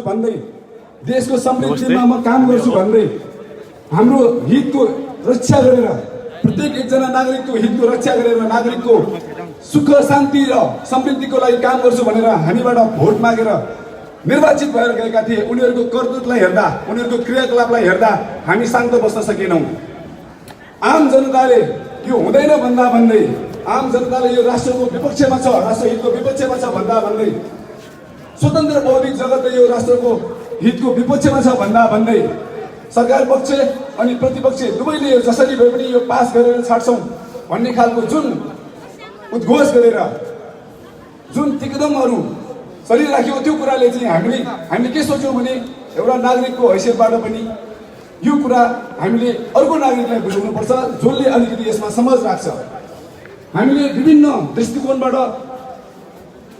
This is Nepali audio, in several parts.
भन्दै देशको समृद्धिमा म काम गर्छु भन्दै हाम्रो हितको रक्षा गरेर प्रत्येक एकजना नागरिकको हितको रक्षा गरेर नागरिकको सुख शान्ति र समृद्धिको लागि काम गर्छु भनेर हामीबाट भोट मागेर निर्वाचित भएर गएका थिए। उनीहरूको करतुतलाई हेर्दा उनीहरूको क्रियाकलापलाई हेर्दा हामी शान्त बस्न सकेनौँ। आम जनताले यो हुँदैन भन्दा भन्दै आम जनताले यो राष्ट्रको विपक्षमा छ, राष्ट्रहितको विपक्षमा छ भन्दा भन्दै स्वतन्त्र बौद्धिक जगतले यो राष्ट्रको हितको विपक्षमा छ भन्दा भन्दै सरकार पक्ष अनि प्रतिपक्ष दुवैले यो जसरी भए पनि यो पास गरेर छाड्छौँ भन्ने खालको जुन उद्घोष गरेर जुन तिकदमहरू चलिराख्यो त्यो कुराले चाहिँ हामीले के सोच्यौँ भने एउटा नागरिकको हैसियतबाट पनि यो कुरा हामीले अर्को नागरिकलाई बुझाउनुपर्छ जसले अलिकति यसमा समझ राख्छ। हामीले विभिन्न दृष्टिकोणबाट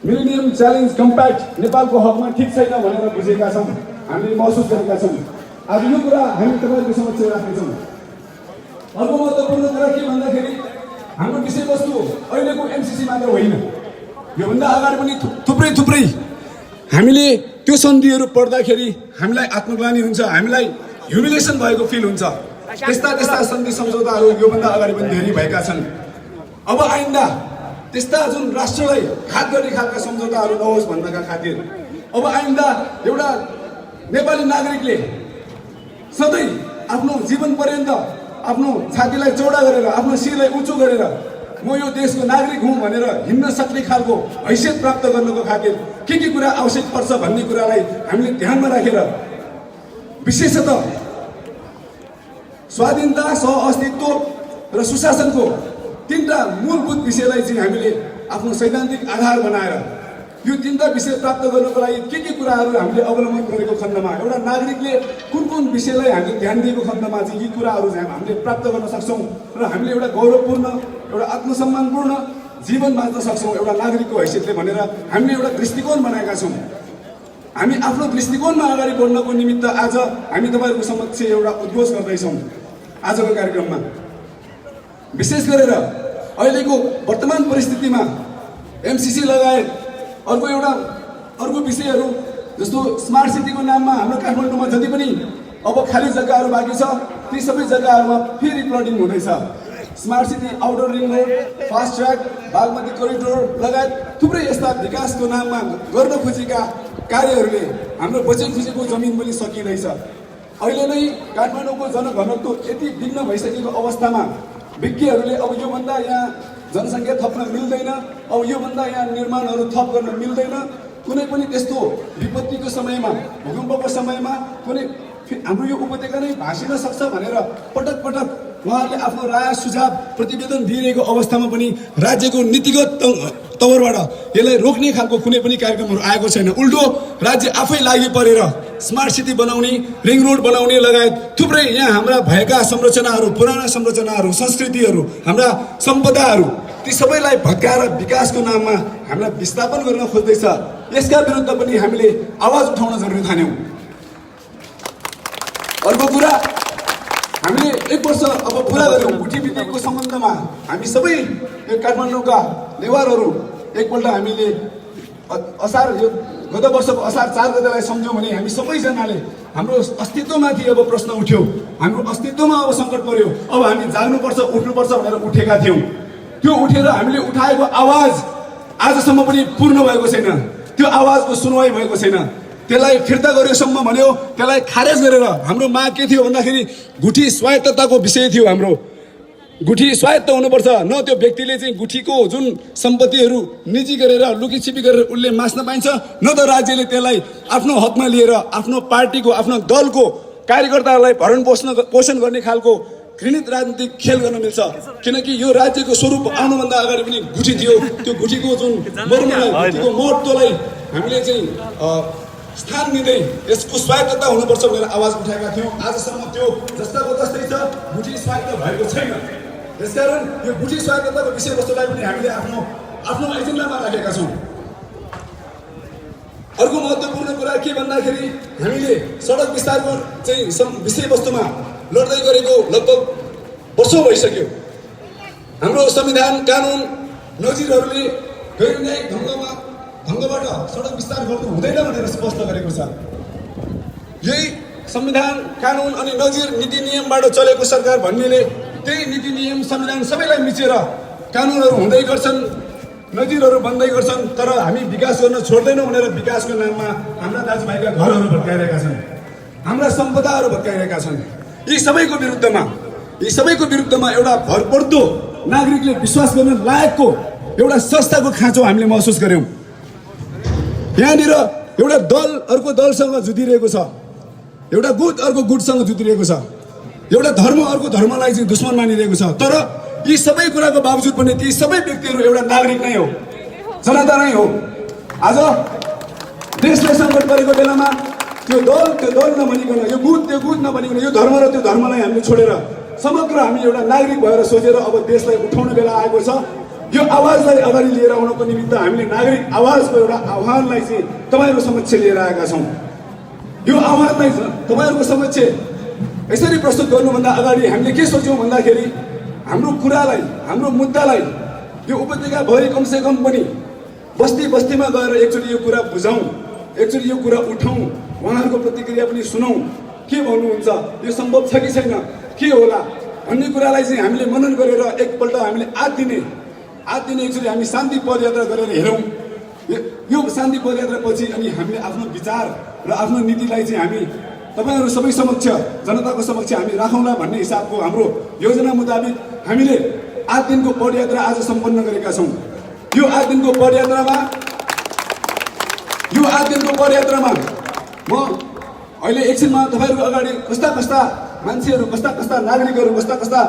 मिलेनियम च्यालेन्ज कम्प्याक्ट नेपालको हकमा ठिक छैन भनेर बुझेका छौँ, हामीले महसुस गरेका छौँ। आज यो कुरा हामी तपाईँहरूको समक्ष राख्नेछौँ। अर्को महत्त्वपूर्ण कुरा के भन्दाखेरि हाम्रो विषयवस्तु अहिलेको एमसिसी मात्र होइन, योभन्दा अगाडि पनि थुप्रै हामीले त्यो सन्धिहरू पढ्दाखेरि हामीलाई आत्मग्लानि हुन्छ, हामीलाई ह्युमिलेसन भएको फिल हुन्छ। त्यस्ता सन्धि सम्झौताहरू योभन्दा अगाडि पनि धेरै भएका छन्। अब आइन्दा त्यस्ता जुन राष्ट्रलाई घात गर्ने खालका सम्झौताहरू नहोस् भन्नका खातिर अब आइन्दा एउटा नेपाली नागरिकले सधैँ आफ्नो जीवन पर्यन्त आफ्नो छातीलाई चौडा गरेर आफ्नो शिरलाई उच्चो गरेर म यो देशको नागरिक हुँ भनेर हिँड्न सक्ने खालको हैसियत प्राप्त गर्नको खातिर के कुरा आवश्यक पर्छ भन्ने कुरालाई हामीले ध्यानमा राखेर विशेषतः स्वाधीनता, सहअस्तित्व र सुशासनको तीनटा मूलभूत विषयलाई चाहिँ हामीले आफ्नो सैद्धान्तिक आधार बनाएर यो तीनटा विषय प्राप्त गर्नको लागि के कुराहरू हामीले अवलम्बन गरेको खण्डमा एउटा नागरिकले कुन विषयलाई हामीले ध्यान दिएको खण्डमा चाहिँ यी कुराहरू चाहिँ हामीले प्राप्त गर्न सक्छौँ र हामीले एउटा गौरवपूर्ण एउटा आत्मसम्मानपूर्ण जीवन बाँच्न सक्छौँ एउटा नागरिकको हैसियतले भनेर हामीले एउटा दृष्टिकोण बनाएका छौँ। हामी आफ्नो दृष्टिकोणमा अगाडि बढ्नको निमित्त आज हामी तपाईँहरूको समक्ष एउटा उद्घोष गर्दैछौँ। आजको कार्यक्रममा विशेष गरेर अहिलेको वर्तमान परिस्थितिमा एमसिसी लगायत अर्को विषयहरू जस्तो स्मार्ट सिटीको नाममा हाम्रो काठमाडौँमा जति पनि अब खाली जग्गाहरू बाँकी छ ती सबै जग्गाहरूमा फेरि प्लटिङ हुँदैछ। Smart city, outer ring road, fast track, Bagmati corridor लगायत थुप्रै यस्ता विकासको नाममा गर्न खोजेका कार्यहरूले हाम्रो बजेट खोजेको जमिन पनि सकिँदैछ। अहिले नै काठमाडौँको जनघनत्व यति विघ्न भइसकेको अवस्थामा विज्ञहरूले अब योभन्दा यहाँ जनसङ्ख्या थप्न मिल्दैन, अब योभन्दा यहाँ निर्माणहरू थप गर्न मिल्दैन, कुनै पनि त्यस्तो विपत्तिको समयमा, भूकम्पको समयमा कुनै हाम्रो यो उपत्यका नै भाँसिन सक्छ भनेर पटक उहाँहरूले आफ्नो राय सुझाव प्रतिवेदन दिइरहेको अवस्थामा पनि राज्यको नीतिगत तवरबाट यसलाई रोक्ने खालको कुनै पनि कार्यक्रमहरू आएको छैन। उल्टो राज्य आफै लागि परेर स्मार्ट सिटी बनाउने, रिङ रोड बनाउने लगायत थुप्रै यहाँ हाम्रा भएका संरचनाहरू, पुराना संरचनाहरू, संस्कृतिहरू, हाम्रा सम्पदाहरू ती सबैलाई भत्काएर विकासको नाममा हामीलाई विस्थापन गर्न खोज्दैछ। यसका विरुद्ध पनि हामीले आवाज उठाउन जरुरी ठान्यौँ। अर्को कुरा, हामीले 1 वर्ष अब पुरा गऱ्यौँ गुठी विधेयकको सम्बन्धमा। हामी सबै यो काठमाडौँका नेवारहरू एकपल्ट हामीले यो गत वर्षको असार 4 गतेलाई सम्झ्यौँ भने हामी सबैजनाले हाम्रो अस्तित्वमाथि अब प्रश्न उठ्यो, हाम्रो अस्तित्वमा अब सङ्कट पर्यो, अब हामी जाग्नुपर्छ, उठ्नुपर्छ भनेर उठेका थियौँ। त्यो उठेर हामीले उठाएको आवाज आजसम्म पनि पूर्ण भएको छैन, त्यो आवाजको सुनवाई भएको छैन। त्यसलाई फिर्ता गरेसम्म भन्यो, त्यसलाई खारेज गरेर हाम्रो माग के थियो भन्दाखेरि गुठी स्वायत्तताको विषय थियो। हाम्रो गुठी स्वायत्त हुनुपर्छ, न त्यो व्यक्तिले चाहिँ गुठीको जुन सम्पत्तिहरू निजी गरेर लुकीछिपी गरेर उसले मास्न पाइन्छ, न त राज्यले त्यसलाई आफ्नो हकमा लिएर आफ्नो पार्टीको, आफ्नो दलको कार्यकर्ताहरूलाई भरण पोषण गर्ने खालको घृणित राजनीतिक खेल गर्न मिल्छ। किनकि यो राज्यको स्वरूप आउनुभन्दा अगाडि पनि गुठी थियो। त्यो गुठीको जुन मर्मलाई, गुठीको महत्त्वलाई हामीले चाहिँ स्थान दिँदै यसको स्वायत्तता हुनुपर्छ भनेर आवाज उठाएका थियौँ। आजसम्म त्यो जस्ताको जस्तै छ, गुठी स्वायत्त भएको छैन। त्यसकारण यो गुठी स्वायत्तताको विषयवस्तुलाई पनि हामीले आफ्नो एजेन्डामा राखेका छौँ। अर्को महत्त्वपूर्ण कुरा के भन्दाखेरि हामीले सडक विस्तारको चाहिँ विषयवस्तुमा लड्दै गरेको लगभग वर्षौँ भइसक्यो। हाम्रो संविधान, कानुन, नजिरहरूले गैर न्यायिक ढङ्गबाट सडक विस्तार गर्नु हुँदैन भनेर स्पष्ट गरेको छ। यही संविधान कानुन अनि नजिर नीति नियमबाट चलेको सरकार भन्नेले त्यही नीति नियम संविधान सबैलाई मिचेर कानुनहरू हुँदै गर्छन्, नजिरहरू बन्दै गर्छन्, तर हामी विकास गर्न छोड्दैनौँ भनेर विकासको नाममा हाम्रा दाजुभाइका घरहरू भत्काइरहेका छन्, हाम्रा सम्पदाहरू भत्काइरहेका छन्। यी सबैको विरुद्धमा एउटा भरपर्दो नागरिकले विश्वास गर्न लायकको एउटा संस्थाको खाँचो हामीले महसुस गर्यौँ। यहाँनिर एउटा दल अर्को दलसँग जुधिरहेको छ, एउटा गुट अर्को गुटसँग जुधिरहेको छ, एउटा धर्म अर्को धर्मलाई चाहिँ दुश्मन मानिरहेको छ। तर यी सबै कुराको बावजुद पनि ती सबै व्यक्तिहरू एउटा नागरिक नै हो, जनता नै हो। आज देशले सङ्कट परेको बेलामा त्यो दल नभनिकन, यो गुट नभनिकन, यो धर्म र त्यो धर्मलाई हामीले छोडेर समग्र हामी एउटा नागरिक भएर सोचेर अब देशलाई उठाउने बेला आएको छ। यो आवाजलाई अगाडि लिएर आउनको निमित्त हामीले नागरिक आवाजको एउटा आह्वानलाई चाहिँ तपाईँहरूको समक्ष लिएर आएका छौँ। यो आह्वानलाई तपाईँहरूको समक्ष यसरी प्रस्तुत गर्नुभन्दा अगाडि हामीले के सोच्यौँ भन्दाखेरि हाम्रो कुरालाई, हाम्रो मुद्दालाई यो उपत्यकाभरि कमसेकम पनि बस्तीमा गएर एकचोटि यो कुरा बुझौँ, एकचोटि यो कुरा उठाउँ, उहाँहरूको प्रतिक्रिया पनि सुनौँ, के भन्नुहुन्छ, यो सम्भव छ कि छैन, के होला भन्ने कुरालाई चाहिँ हामीले मनन गरेर एकपल्ट हामीले आठ दिने एकचोटि हामी शान्ति पदयात्रा गरेर हेरौँ। यो शान्ति पदयात्रापछि अनि हामीले आफ्नो विचार र आफ्नो नीतिलाई चाहिँ हामी तपाईँहरू सबै समक्ष, जनताको समक्ष हामी राखौँला भन्ने हिसाबको हाम्रो योजना मुताबिक हामीले 8 दिनको पदयात्रा आज सम्पन्न गरेका छौँ। यो 8 दिनको पदयात्रामा म अहिले एकछिनमा तपाईँहरूको अगाडि कस्ता मान्छेहरू, कस्ता नागरिकहरू, कस्ता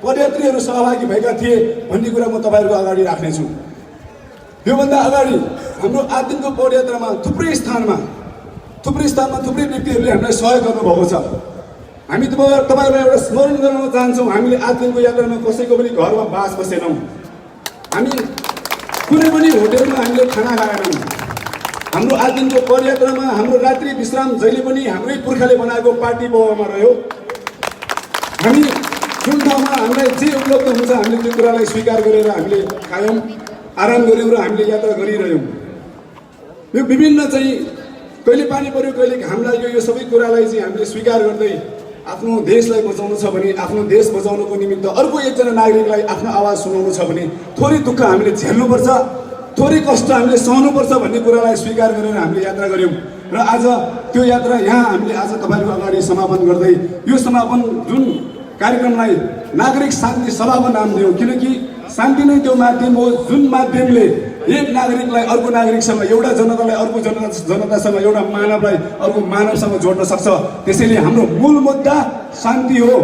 पदयात्रीहरू सहभागी भएका थिए भन्ने कुरा म तपाईँहरूको अगाडि राख्नेछु। योभन्दा अगाडि हाम्रो 8 दिनको पदयात्रामा थुप्रै स्थानमा थुप्रै व्यक्तिहरूले हामीलाई सहयोग गर्नुभएको छ। हामी तपाईँहरूलाई एउटा स्मरण गराउन चाहन्छौँ, हामीले 8 दिनको यात्रामा कसैको पनि घरमा बास बसेनौँ, हामी कुनै पनि होटेलमा हामीले खाना खाएनौँ। हाम्रो 8 दिनको पदयात्रामा हाम्रो रात्रि विश्राम जहिले पनि हाम्रै पुर्खाले बनाएको पार्टी भवनमा रह्यो। हामी जुन ठाउँमा हामीलाई जे उपलब्ध हुन्छ हामीले त्यो कुरालाई स्वीकार गरेर हामीले खायौँ, आराम गऱ्यौँ र हामीले यात्रा गरिरह्यौँ। यो विभिन्न चाहिँ कहिले पानी पर्यो, कहिले घाम लाग्यो, यो सबै कुरालाई चाहिँ हामीले स्वीकार गर्दै आफ्नो देशलाई बचाउनु छ भने, आफ्नो देश बचाउनको निमित्त अर्को एकजना नागरिकलाई आफ्नो आवाज सुनाउनु छ भने थोरै दुःख हामीले झेल्नुपर्छ, थोरै कष्ट हामीले सहनुपर्छ भन्ने कुरालाई स्वीकार गरेर हामीले यात्रा गऱ्यौँ। र आज त्यो यात्रा यहाँ हामीले आज तपाईँहरूको अगाडि समापन गर्दै यो समापन जुन कार्यक्रमलाई नागरिक शान्ति सभाको नाम दियौँ, किनकि शान्ति नै त्यो माध्यम हो जुन माध्यमले एक नागरिकलाई अर्को नागरिकसँग, एउटा जनतालाई अर्को जनतासँग, एउटा मानवलाई अर्को मानवसँग जोड्न सक्छ। त्यसैले हाम्रो मूल मुद्दा शान्ति हो।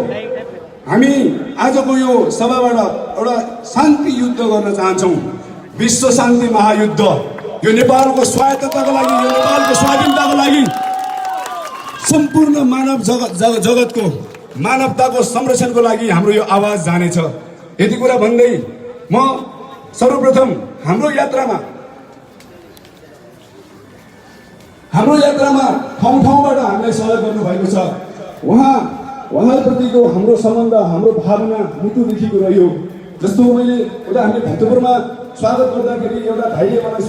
हामी आजको यो सभाबाट एउटा शान्ति युद्ध गर्न चाहन्छौँ, विश्व शान्ति महायुद्ध। यो नेपालको स्वायत्तताको लागि, यो नेपालको स्वाधीनताको लागि, सम्पूर्ण मानव जगतको मानवताको संरक्षणको लागि हाम्रो यो आवाज जानेछ। यति कुरा भन्दै म सर्वप्रथम हाम्रो यात्रामा ठाउँ ठाउँबाट हामीलाई सहयोग गर्नुभएको छ। उहाँप्रतिको हाम्रो सम्बन्ध, हाम्रो भावना मुटुदेखिको रह्यो। जस्तो मैले उता हामीले भक्तपुरमा स्वागत गर्दाखेरि एउटा भाइले मलाई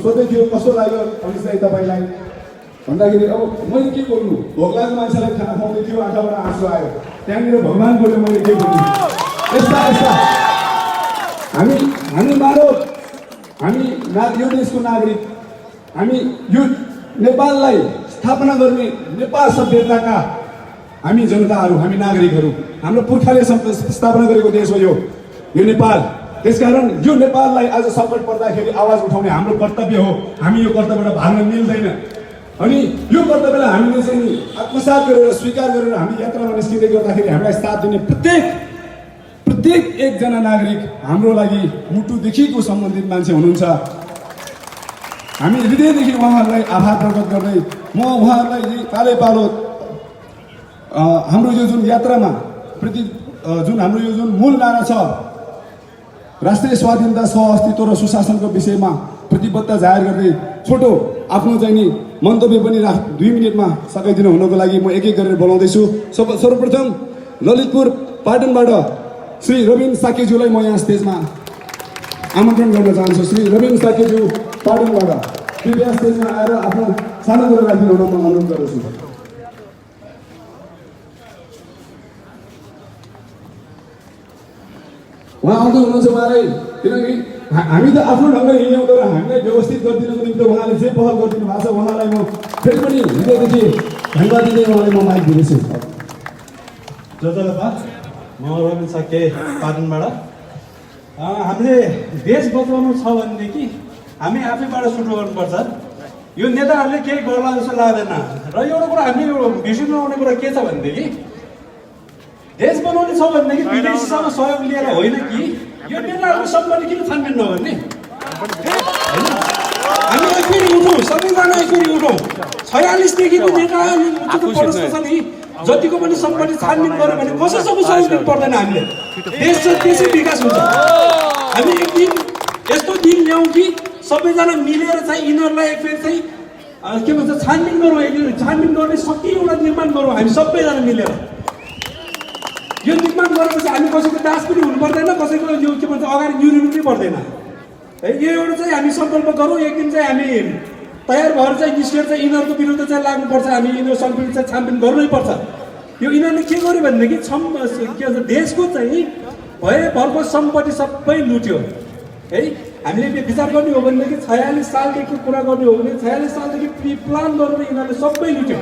सोध्दै थियो कस्तो लाग्यो अनिस दाइ तपाईँलाई भन्दाखेरि, अब मैले के बोल्नु, भोक लाग्ने मान्छेलाई खाना खुवाउँदै थियो, आँखाबाट आँसु आयो, त्यहाँनिर भगवान बोल्यो, मैले के बोल्नु। यस्ता हामी मानव, हामी यो देशको नागरिक, हामी यो नेपाललाई स्थापना गर्ने नेपाल सभ्यताका हामी जनताहरू, हामी नागरिकहरू, हाम्रो पुर्खाले स्थापना गरेको देश हो यो नेपाल। त्यसकारण यो नेपाललाई आज सङ्कट पर्दाखेरि आवाज उठाउने हाम्रो कर्तव्य हो। हामी यो कर्तव्यबाट भाग्न मिल्दैन। अनि यो कर्तव्यलाई हामीले चाहिँ आत्मसात गरेर स्वीकार गरेर हामी यात्रामा निस्किँदै गर्दाखेरि हामीलाई साथ दिने प्रत्येक एकजना नागरिक हाम्रो लागि मुटुदेखिको सम्बन्धित मान्छे हुनुहुन्छ। हामी हृदयदेखि उहाँहरूलाई आभार प्रकट गर्दै म उहाँहरूलाई पालो हाम्रो यो जुन यात्रामा जुन हाम्रो यो जुन मूल नारा छ, राष्ट्रिय स्वाधीनता, सह-अस्तित्व र सुशासनको विषयमा प्रतिबद्धता जाहेर गर्दै छोटो आफ्नो चाहिँ नि मन्तव्य पनि 2 मिनटमा सकाइदिनु हुनको लागि म एक गरेर बोलाउँदैछु। सर्वप्रथम ललितपुर पाटनबाट श्री रविन साकेज्यूलाई म यहाँ स्टेजमा आमन्त्रण गर्न चाहन्छु। श्री रविन साकेज्यू पाटनबाट। कृपया स्टेजमा आएर आफ्नो सानो कुरा राखिदिनु म अनुरोध गर्दछु। उहाँ आउँदै हुनुहुन्छ उहाँलाई, किनकि हामी त आफ्नो ढङ्गले हिँड्यौँ तर हामीलाई व्यवस्थित गरिदिनुको निम्ति उहाँले जे पहल गरिदिनु भएको छ उहाँलाई म फेरि पनि हृदयदेखि धन्यवाद दिँदै उहाँलाई म माइक दिनेछु। जजलपा म रविन साके पाटनबाट। हामीले देश बचाउनु छ भनेदेखि हामी आफैबाट सुरु गर्नुपर्छ। यो नेताहरूले केही गर्ला जस्तो लाग्दैन। र एउटा कुरा हामीले यो बिर्सिनु नआउने कुरा के छ भनेदेखि देश बनाउने छ भनेदेखि विदेशीसँग सहयोग लिएर होइन कि यो नेताहरूको सम्पत्ति किन छानबिन नगर्ने? हामी एकचोटि उठौँ, सबैजना एकचोटि उठौँ। 46 देखिको नेता प्रश्न छ नि, जतिको पनि सम्पत्ति छानबिन गर्यो भने कसैसँग सहयोग दिनु पर्दैन। हामीले देश छ त्यसै विकास हुन्छ। हामी एक दिन यस्तो दिन ल्याउँ कि सबैजना मिलेर चाहिँ यिनीहरूलाई एकफेर चाहिँ के भन्छ छानबिन गरौँ। छानबिन गर्ने शक्ति एउटा निर्माण गरौँ हामी सबैजना मिलेर। यो निर्माण गरेपछि हामी कसैको दास पनि हुनु पर्दैन, कसैको यो के भन्छ अगाडि निहुरिनु पनि पर्दैन है। यो एउटा चाहिँ हामी सङ्कल्प गरौँ। एक दिन चाहिँ हामी तयार भएर चाहिँ निस्केर चाहिँ यिनीहरूको विरुद्ध चाहिँ लाग्नुपर्छ। हामी यिनीहरू सम्पत्ति चाहिँ छानबिन गर्नै पर्छ। यो यिनीहरूले के गर्यो भनेदेखि के भन्छ देशको चाहिँ भरको सम्पत्ति सबै लुट्यो है। हामीले विचार गर्ने हो भनेदेखि 46 सालदेखि कुरा गर्ने हो भने 46 सालदेखि प्री प्लान गरेर यिनीहरूले सबै लुट्यो।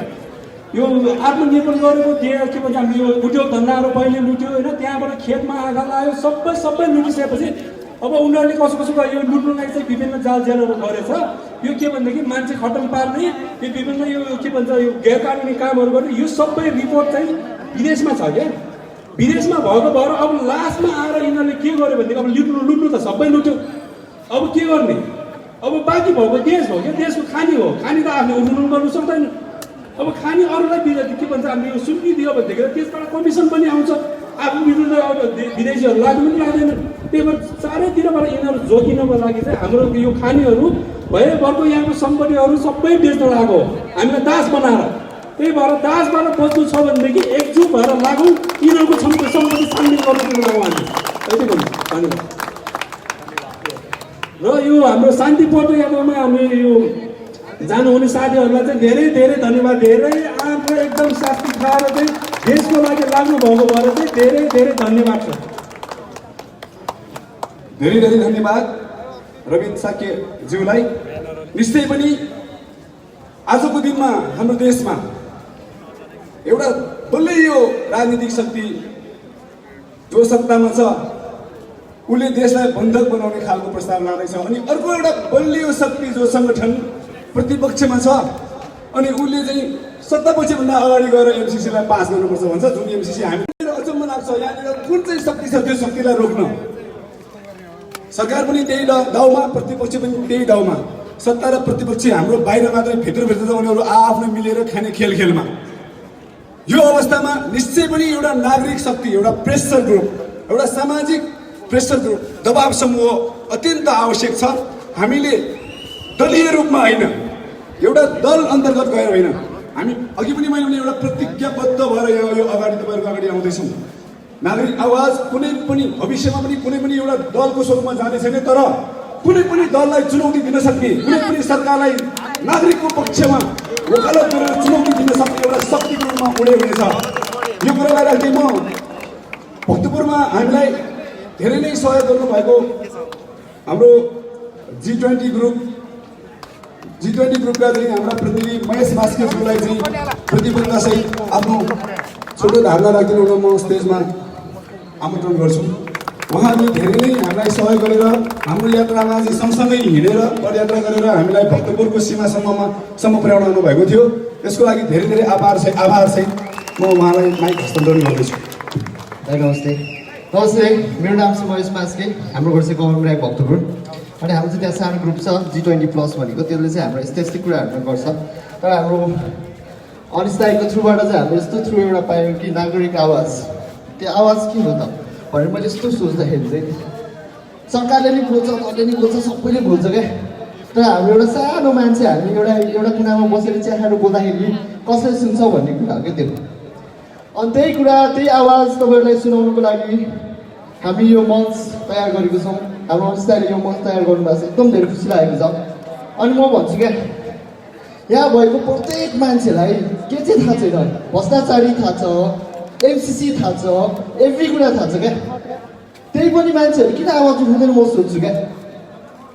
यो आत्मनिर्भर गरेको के भन्छ हामी यो उद्योग धन्दाहरू पहिले लुट्यो होइन, त्यहाँबाट खेतमा आँखा लाग्यो, सबै लुटिसकेपछि अब उनीहरूले कसो यो लुट्नुलाई चाहिँ विभिन्न जालजेलहरू गरेछ। यो के भनेदेखि मान्छे खटल पार्ने, यो विभिन्न यो के भन्छ यो गैर कानुनी कामहरू गर्ने, यो सबै रिपोर्ट चाहिँ विदेशमा छ क्या। विदेशमा भएको भएर अब लास्टमा आएर यिनीहरूले के गर्यो भनेदेखि अब लुट्नु त सबै लुट्यो। अब के गर्ने? अब बाँकी भएको देश हो क्या, देशको खानी हो। खानी त आफूले उठ्नु गर्नु सक्दैन। अब खानी अरूलाई के भन्छ हामीले यो सुम्पिदियो भनेदेखि त्यसबाट कमिसन पनि आउँछ। आफू विरुद्ध अब विदेशीहरू लाग्नु पनि लाग्दैन। त्यही भएर चारैतिरबाट यिनीहरू जोगिनको लागि चाहिँ हाम्रो यो खानीहरू भएभरको यहाँको सम्पत्तिहरू सबै बेच्न लागो हामीलाई दास बनाएर। त्यही भएर दासबाट बच्नु छ भनेदेखि एकजुट भएर लागौँ, यिनीहरूको सम्पत्ति छानबिन गर्नु लागौँ हामी। यति भन्नु धन्यवाद। र यो हाम्रो शान्ति पदयात्रामा हामी यो जानुहुने साथीहरूलाई चाहिँ धेरै धेरै धन्यवाद। धेरै आँखा एकदम शास्ति खाएर चाहिँ देशको लागि लाग्नु भएको भएर चाहिँ धेरै धेरै धन्यवाद छ। धेरै धेरै धन्यवाद रविन साके ज्यूलाई। निश्चय पनि आजको दिनमा हाम्रो देशमा एउटा बलियो राजनीतिक शक्ति जो सत्तामा छ उसले देशलाई बन्धक बनाउने खालको प्रस्ताव लाँदैछ। अनि अर्को एउटा बलियो शक्ति जो सङ्गठन प्रतिपक्षमा छ अनि उसले चाहिँ सत्तापक्षभन्दा अगाडि गएर एमसिसीलाई पास गर्नुपर्छ भन्छ। जुन एमसिसी हामी अचम्म लाग्छ यहाँनिर कुन चाहिँ शक्ति छ त्यो शक्तिलाई रोक्न। सरकार पनि त्यही दाउमा, प्रतिपक्ष पनि त्यही दाउमा। सत्ता र प्रतिपक्ष हाम्रो बाहिर मात्रै भित्र छ, उनीहरू आआफ्नो मिलेर खाने खेलमा। यो अवस्थामा निश्चय पनि एउटा नागरिक शक्ति, एउटा प्रेसर ग्रुप, एउटा सामाजिक प्रेसर ग्रुप, दबाव समूह अत्यन्त आवश्यक छ। हामीले दलीय रूपमा होइन, एउटा दल अन्तर्गत गएर होइन, हामी अघि पनि मैले भने एउटा प्रतिज्ञाबद्ध भएर यो अगाडि तपाईँहरूको अगाडि आउँदैछौँ। नागरिक आवाज कुनै पनि भविष्यमा पनि कुनै पनि एउटा दलको स्वरूपमा जाँदै छैन, तर कुनै पनि दललाई चुनौती दिन सक्ने, कुनै पनि सरकारलाई नागरिकको पक्षमा वकालत गरेर चुनौती दिन सक्ने एउटा शक्तिको रूपमा उडे हुनेछ। यो कुरालाई राख्दै म भक्तपुरमा हामीलाई धेरै नै सहयोग गर्नुभएको हाम्रो G20 ग्रुपका चाहिँ हाम्रा प्रतिनिधि महेश मास्केज्यूलाई चाहिँ प्रतिबद्धतासहित आफ्नो छोटो धारणा राखिदिनु म स्टेजमा आमन्त्रण गर्छु। उहाँले धेरै नै हामीलाई सहयोग गरेर हाम्रो यात्रामा चाहिँ सँगसँगै हिँडेर पदयात्रा गरेर हामीलाई भक्तपुरको सीमासम्म पुर्याउनु भएको थियो। यसको लागि धेरै धेरै आभार सहित म उहाँलाई माइक हस्तान्तरण गर्दैछु। नमस्ते, मेरो नाम चाहिँ महेश मास्के, हाम्रो घर चाहिँ गभर्मेन्ट राई भक्तपुर। अनि हाम्रो चाहिँ त्यहाँ सानो ग्रुप छ G20+ भनेको, त्यसले चाहिँ हाम्रो यस्तो यस्तै कुराहरूमा गर्छ। तर हाम्रो अनिस्तायको थ्रुबाट चाहिँ हामीले यस्तो थ्रु एउटा पायौँ कि नागरिक आवाज, त्यो आवाज के हो त भनेर मैले यस्तो सोच्दाखेरि चाहिँ सरकारले नि बोल्छ, दलले नि बोल्छ, सबैले बोल्छ क्या। तर हाम्रो एउटा सानो मान्छे हामी एउटा कुनामा बसेर चिया खाएर बोल्दाखेरि कसरी सुन्छौँ भन्ने कुरा हो क्या त्यो। अनि त्यही कुरा, त्यही आवाज तपाईँहरूलाई सुनाउनुको लागि हामी यो मञ्च तयार गरेको छौँ। हाम्रो अनिस्ताले यो मञ्च तयार गर्नुभएको छ, एकदम धेरै खुसी लागेको छ। अनि म भन्छु क्या यहाँ भएको प्रत्येक मान्छेलाई के चाहिँ थाहा छैन भ्रष्टाचारी थाहा छ एमसिसी थाहा छ एभ्री कुरा थाहा छ क्या त्यही पनि मान्छेहरू किन आवाज उठाउँदैन म सोध्छु क्या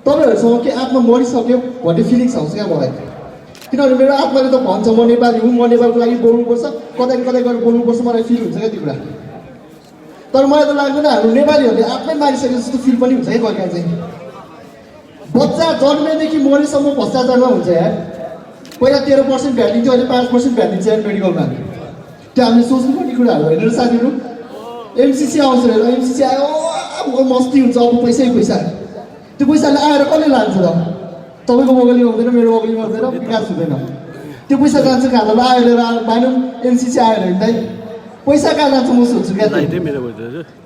तपाईँहरूसँग के आत्मा मरिसक्यो भन्ने फिलिङ्स आउँछ क्या मलाई किनभने मेरो आत्माले त भन्छ म नेपाली हुँ म नेपालको लागि बोल्नुपर्छ कतै कतै गएर बोल्नुपर्छ मलाई फिल हुन्छ क्या त्यो कुरा तर मलाई त लाग्दैन हाम्रो नेपालीहरूले आत्मै मारिसके जस्तो फिल पनि हुन्छ है कहिले चाहिँ बच्चा जन्मेदेखि मरेसम्म भ्रष्टाचारमा हुन्छ यार पहिला 13% भ्याट दिन्थ्यो अहिले 5% भ्याट दिन्छ यार मेडिकलमा त्यो हामीले सोच्नुपर्ने कुराहरू होइन र साथीहरू एमसिसी आउँछ हेर एमसिसी आयो मस्ती हुन्छ अब पैसै पैसा त्यो पैसाले आएर कसले लान्छ त तपाईँको बगलीमा हुँदैन मेरो बगलीमा हुँदैन विकास हुँदैन त्यो पैसा जान्छ कहाँ ल आएर मानौँ एमसिसी आएर हिँड्दै पैसा कहाँ जान्छ म सोध्छु क्या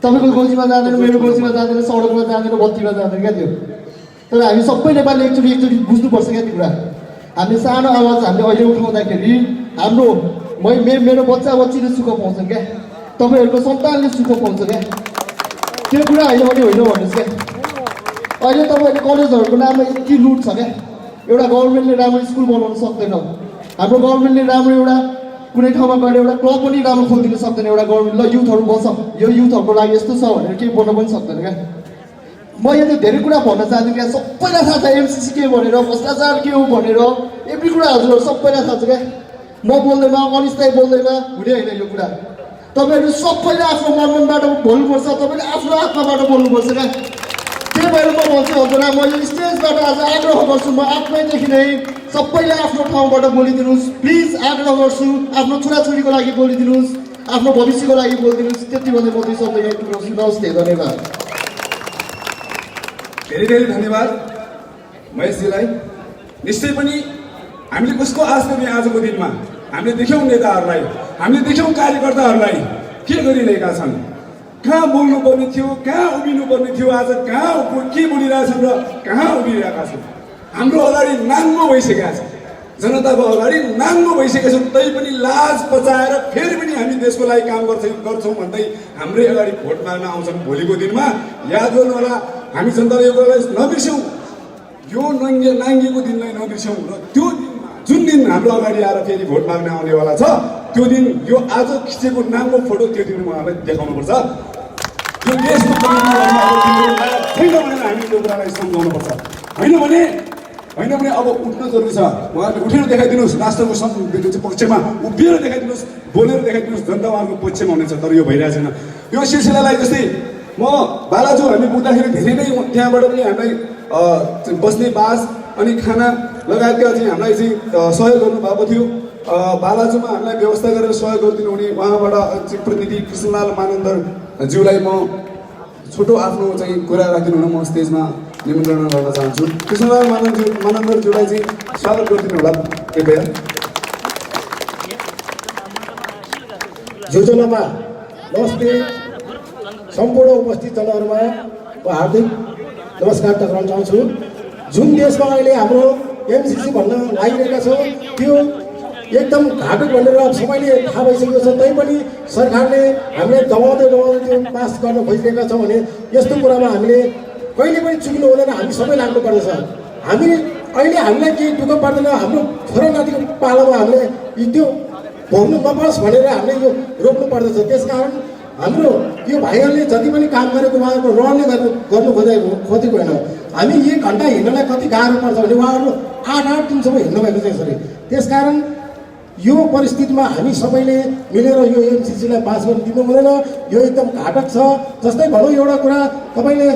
तपाईँको गोजीमा जाँदैन मेरो गोजीमा जाँदैन सडकमा जाँदैन बत्तीमा जाँदैन क्या त्यो तर हामी सबै नेपालीले एकचोटि बुझ्नुपर्छ क्या त्यो कुरा हामीले सानो आवाज हामीले अहिले उठाउँदाखेरि हाम्रो मेरो बच्चा बच्चीले सुख पाउँछ क्या तपाईँहरूको सन्तानले सुख पाउँछ क्या त्यो कुरा होइन भने होइन भन्नुहोस् क्या अहिले तपाईँहरूले कलेजहरूको नाममा यति लुट छ क्या एउटा गभर्मेन्टले राम्रो स्कुल बनाउन सक्दैन हाम्रो गभर्मेन्टले राम्रो एउटा कुनै ठाउँमा गएर एउटा क्लब पनि राम्रो खोलिदिन सक्दैन एउटा गभर्मेन्ट ल युथहरू बस्छ यो युथहरूको लागि यस्तो छ भनेर केही बोल्न पनि सक्दैन क्या म यहाँ धेरै कुरा भन्न चाहन्छु क्या सबैलाई थाहा छ एमसिसी के भनेर भ्रष्टाचार के हो भनेर एभ्री कुरा हजुरहरू सबैलाई थाहा छ क्या म बोल्दैमा अनिष्टै बोल्दैमा हुने होइन यो कुरा तपाईँहरू सबैले आफ्नो मनबाट बोल्नुपर्छ तपाईँले आफ्नो आत्माबाट बोल्नुपर्छ क्या त्यही भएर म भन्छु हजुरलाई म यो स्टेजबाट आज आग्रह गर्छु म आत्मैदेखि नै सबैले आफ्नो ठाउँबाट बोलिदिनुहोस् प्लिज आग्रह गर्छु आफ्नो छोराछोरीको लागि बोलिदिनुहोस् आफ्नो भविष्यको लागि बोलिदिनुहोस् त्यति भन्दै म दुई शब्द यहाँ टुक्राउँछु नमस्ते धन्यवाद धेरै धेरै धन्यवाद महेशजीलाई निश्चय पनि हामीले कसको आश गर्ने आजको दिनमा हामीले देख्यौँ नेताहरूलाई हामीले देख्यौँ कार्यकर्ताहरूलाई के गरिरहेका छन् कहाँ बोल्नु पर्ने थियो कहाँ उभिनु पर्ने थियो आज कहाँ के बोलिरहेछन् र कहाँ उभिरहेका छन् हाम्रो अगाडि नाङ्गो भइसकेका छ जनताको अगाडि नाङ्गो भइसकेका छौँ तै पनि लाज पचाएर फेरि पनि हामी देशको लागि काम गर्छौँ भन्दै हाम्रै अगाडि भोट माग्न आउँछन् भोलिको दिनमा याद गर्नु होला हामी जनताले यो कुरालाई नबिर्स्यौँ यो नाङ्गेको दिनलाई नबिर्स्यौँ र त्यो जुन दिन हाम्रो अगाडि आएर फेरि भोट माग्न आउनेवाला छ त्यो दिन यो आज खिचेको नाङ्गो फोटो त्यो दिन उहाँलाई देखाउनुपर्छ यो देशको छैन भनेर हामी त्यो कुरालाई सम्झाउनुपर्छ होइन भने अब उठ्न जरुरी छ उहाँहरूले उठेर देखाइदिनुहोस् राष्ट्रको पक्षमा उभिएर देखाइदिनुहोस् बोलेर देखाइदिनुहोस् जनता उहाँको पक्षमा हुनेछ तर यो भइरहेको छैन यो सिलसिलालाई जस्तै म बालाजु हामी पुग्दाखेरि धेरै नै त्यहाँबाट पनि हामीलाई बस्ने बास अनि खाना लगायतका चाहिँ हामीलाई चाहिँ सहयोग गर्नुभएको थियो बालाजुमा हामीलाई व्यवस्था गरेर सहयोग गरिदिनु हुने उहाँबाट प्रतिनिधि कृष्णलाल मानन्दर ज्यूलाई म छोटो आफ्नो चाहिँ कुरा राखिदिनु हुन म स्टेजमा निमन्त्रण गर्न चाहन्छु कृष्णलाल मानन्दर ज्यूलाई चाहिँ स्वागत गरिदिनु होला कृपया योजनामा नमस्ते सम्पूर्ण उपस्थित जनहरूमा म हार्दिक नमस्कार टक्राउन चाहन्छु जुन देशमा अहिले हाम्रो एमसिसी भन्न लागिरहेका छौँ त्यो एकदम घाटक भनेर सबैले थाहा भइसकेको छ तैपनि सरकारले हामीलाई दबाउँदै त्यो पास गर्न खोजिरहेका छौँ भने यस्तो कुरामा हामीले कहिले पनि चुक्नु हुँदैन हामी सबै लाग्नु पर्दछ अहिले हामीलाई केही दुःख पर्दैन हाम्रो छोरा नातिको पालोमा हामीले त्यो भोग्नु नपरोस् भनेर हामीले यो रोक्नु पर्दछ त्यसकारण हाम्रो यो भाइहरूले जति पनि काम गरेको उहाँहरूको रहरले गर्नु खोजेको होइन हामी 1 घन्टा हिँड्नलाई कति गाह्रो पर्छ भने उहाँहरू 8 दिनसम्म हिँड्नु भएको छ यसरी त्यसकारण यो परिस्थितिमा हामी सबैले मिलेर यो एमसिसीलाई पास गर्न दिनु हुँदैन यो एकदम घातक छ जस्तै भनौँ एउटा कुरा तपाईँले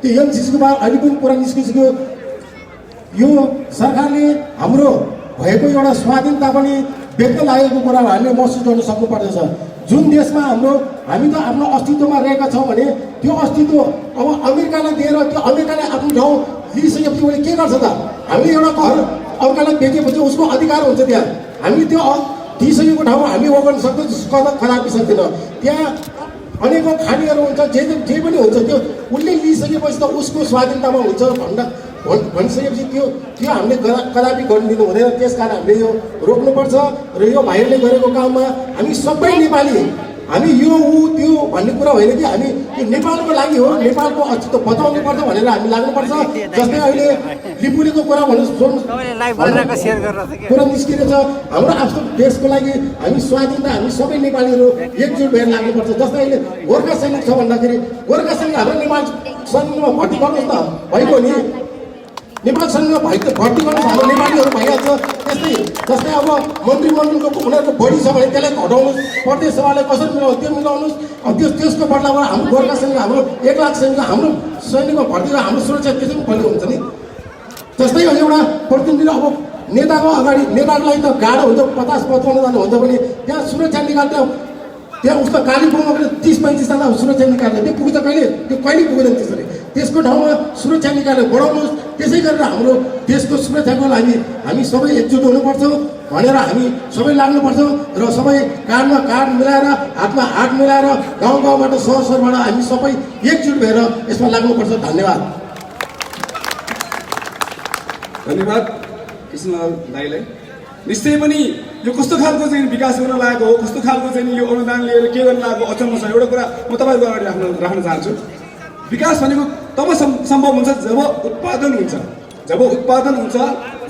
त्यो एमसिसीको बारे अहिले पनि कुरा निस्किसक्यो यो सरकारले हाम्रो भएको एउटा स्वाधीनता पनि बेग्न लागेको कुरा हामीले महसुस गर्न सक्नुपर्दछ जुन देशमा हामी त आफ्नो अस्तित्वमा रहेका छौँ भने त्यो अस्तित्व अब अमेरिकालाई दिएर त्यो अमेरिकाले आफ्नो ठाउँ लिइसकेपछि उसले के गर्छ त हामीले एउटा घर अर्कालाई बेचेपछि उसको अधिकार हुन्छ त्यहाँ हामीले त्यो दिइसकेको ठाउँमा हामी ओगर्न सक्छौँ कदापि सक्दैन त्यहाँ अनेकौँ खानीहरू हुन्छ जे पनि हुन्छ त्यो उसले लिइसकेपछि त उसको स्वाधीनतामा हुन्छ भनिसकेपछि त्यो हामीले कदापि गर्न दिनु हुँदैन त्यसकारण हामीले यो रोक्नुपर्छ र यो भाइहरूले गरेको काममा हामी सबै नेपाली हामी यो ऊ त्यो भन्ने कुरा होइन कि हामी यो नेपालको लागि हो, नेपालको अस्तित्व बचाउनु पर्छ भनेर हामी लाग्नुपर्छ। जस्तै अहिले लिपुलेको कुरा भन्नु कुरा निस्किरहेछ, हाम्रो आफ्नो देशको लागि हामी स्वाधीनता हामी सबै नेपालीहरू एकजुट भएर लाग्नुपर्छ। जस्तै अहिले गोर्खा सैनिक छ भन्दाखेरि गोर्खा सैनिक हाम्रो नेपाल सैनिकमा भर्ती गर्नुहोस् न, भइगयो नि नेपाल सैनिकमा भर्ती गर्नुहोस्, हाम्रो नेपालीहरू भइहाल्छ। त्यस्तै जस्तै अब मन्त्रीमण्डलको उनीहरूको बढी छ भने त्यसलाई घटाउनुहोस्, प्रदेश सभालाई कसरी मिलाउनु त्यो मिलाउनुहोस्। त्यसको बदलामा हाम्रो गोर्खा सैनिक हाम्रो 1 लाख सैनिक हाम्रो सैनिकमा भर्ती गरेर हाम्रो सुरक्षा त्यसै पनि बलियो हुन्छ नि। जस्तै एउटा प्रतिनिधि अब नेताको अगाडि नेताको लागि त गाह्रो हुन्छ, 50-55 जना हुन्छ भने त्यहाँ सुरक्षा निकाल्दा त्यहाँ उसको कालिम्पोङमा पनि 30-35 जना सुरक्षा निकाल्दा त्यो पुग्छ कहिले, त्यो कहिले पुग्दैन। त्यसरी त्यसको ठाउँमा सुरक्षा निकालेर बढाउनुहोस्। त्यसै गरेर हाम्रो देशको सुरक्षाको लागि हामी सबै एकजुट हुनुपर्छ भनेर हामी सबै लाग्नुपर्छ र सबै काँधमा काँध मिलाएर हातमा हात मिलाएर गाउँ गाउँबाट सहर सहरबाट हामी सबै एकजुट भएर यसमा लाग्नुपर्छ। धन्यवाद। धन्यवाद कृष्णलाल दाइलाई। निश्चय पनि यो कस्तो खालको चाहिँ विकास गर्न लागेको हो, कस्तो खालको चाहिँ यो अनुदान लिएर के गर्न लागेको अचम्म छ। एउटा कुरा म तपाईँहरूको अगाडि राख्न चाहन्छु। विकास भनेको तब सम्भव हुन्छ जब उत्पादन हुन्छ। जब उत्पादन हुन्छ,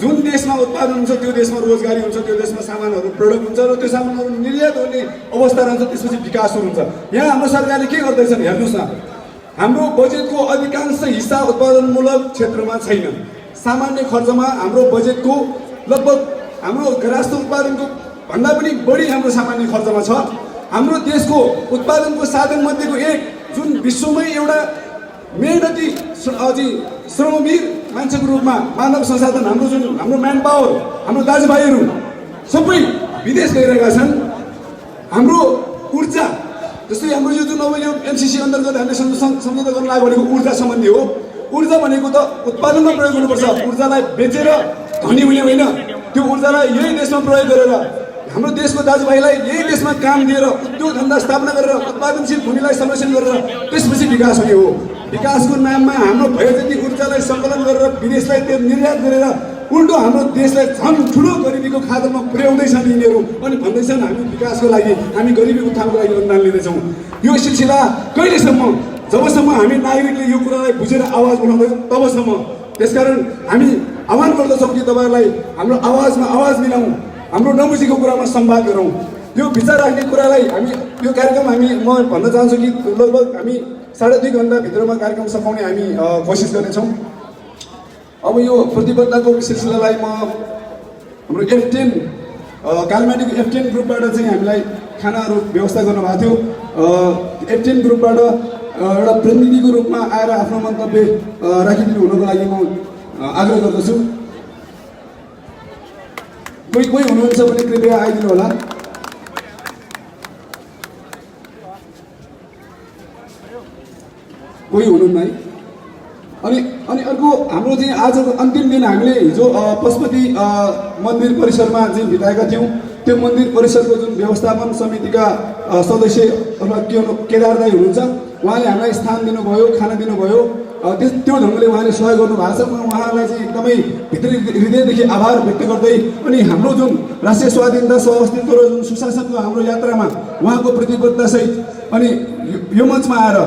जुन देशमा उत्पादन हुन्छ त्यो देशमा रोजगारी हुन्छ, त्यो देशमा सामानहरू प्रडक्ट हुन्छ र त्यो सामानहरू निर्यात हुने अवस्था रहन्छ, त्यसपछि विकास सुरु हुन्छ। यहाँ हाम्रो सरकारले के गर्दैछन् हेर्नुहोस् न, हाम्रो बजेटको अधिकांश हिस्सा उत्पादनमूलक क्षेत्रमा छैन। सामान्य खर्चमा हाम्रो बजेटको लगभग हाम्रो राष्ट्र उत्पादनको भन्दा पनि बढी हाम्रो सामान्य खर्चमा छ। हाम्रो देशको उत्पादनको साधन मध्येको एक जुन विश्वमै एउटा मेहनती श्रमवीर मान्छेको रूपमा मानव संसाधन हाम्रो म्यान पावर हाम्रो दाजुभाइहरू सबै विदेश गइरहेका छन्। हाम्रो ऊर्जा जस्तै हाम्रो यो जुन अब यो एमसिसी अन्तर्गत हामीले सम्झौता गर्न लागेको भनेको ऊर्जा सम्बन्धी हो। ऊर्जा भनेको त उत्पादनमा प्रयोग गर्नुपर्छ, ऊर्जालाई बेचेर धनी हुने होइन। त्यो ऊर्जालाई यही देशमा प्रयोग गरेर हाम्रो देशको दाजुभाइलाई यही देशमा काम दिएर उद्योग धन्दा स्थापना गरेर उत्पादनशील भूमिलाई संरक्षण गरेर त्यसपछि विकास हुने हो। विकासको नाममा हाम्रो भयो जति ऊर्जालाई सङ्कलन गरेर विदेशलाई त्यो निर्यात गरेर उल्टो हाम्रो देशलाई झन् ठुलो गरिबीको खातामा पुर्याउँदैछन् यिनीहरू अनि भन्दैछन् हामी विकासको लागि, हामी गरिबी उत्थानको लागि अनुदान लिँदैछौँ। यो सिलसिला कहिलेसम्म, जबसम्म हामी नागरिकले यो कुरालाई बुझेर आवाज उठाउँदैनौँ तबसम्म। त्यसकारण हामी आह्वान गर्दछौँ कि तपाईँहरूलाई हाम्रो आवाजमा आवाज मिलाउँ, हाम्रो नबुझेको कुरामा संवाद गरौँ। यो विचार राख्ने कुरालाई हामी यो कार्यक्रम म भन्न चाहन्छु कि लगभग हामी 2.5 घन्टाभित्रमा कार्यक्रम सघाउने हामी कोसिस गर्नेछौँ। अब यो प्रतिबद्धताको सिलसिलालाई म हाम्रो F10 कालीमाटीको F10 ग्रुपबाट चाहिँ हामीलाई खानाहरू व्यवस्था गर्नुभएको थियो। F10 ग्रुपबाट एउटा प्रतिनिधिको रूपमा आएर आफ्नो मन्तव्य राखिदिनु हुनको लागि म आग्रह गर्दछु। कोही हुनुहुन्छ भने कृपया आइदिनु होला। कोही हुनुहुन्न है। अनि अर्को हाम्रो चाहिँ आजको अन्तिम दिन हामीले हिजो पशुपति मन्दिर परिसरमा चाहिँ बिताएका थियौँ। त्यो मन्दिर परिसरको जुन व्यवस्थापन समितिका सदस्य अथवा केदार दाई हुनुहुन्छ, उहाँले हामीलाई स्थान दिनुभयो, खाना दिनुभयो। त्यो ढङ्गले उहाँले सहयोग गर्नुभएको छ। म उहाँलाई चाहिँ एकदमै भित्री हृदयदेखि आभार व्यक्त गर्दै अनि हाम्रो जुन राष्ट्रिय स्वाधीनता सहअस्तित्व र जुन सुशासनको हाम्रो यात्रामा उहाँको प्रतिबद्धतासहित अनि यो मञ्चमा आएर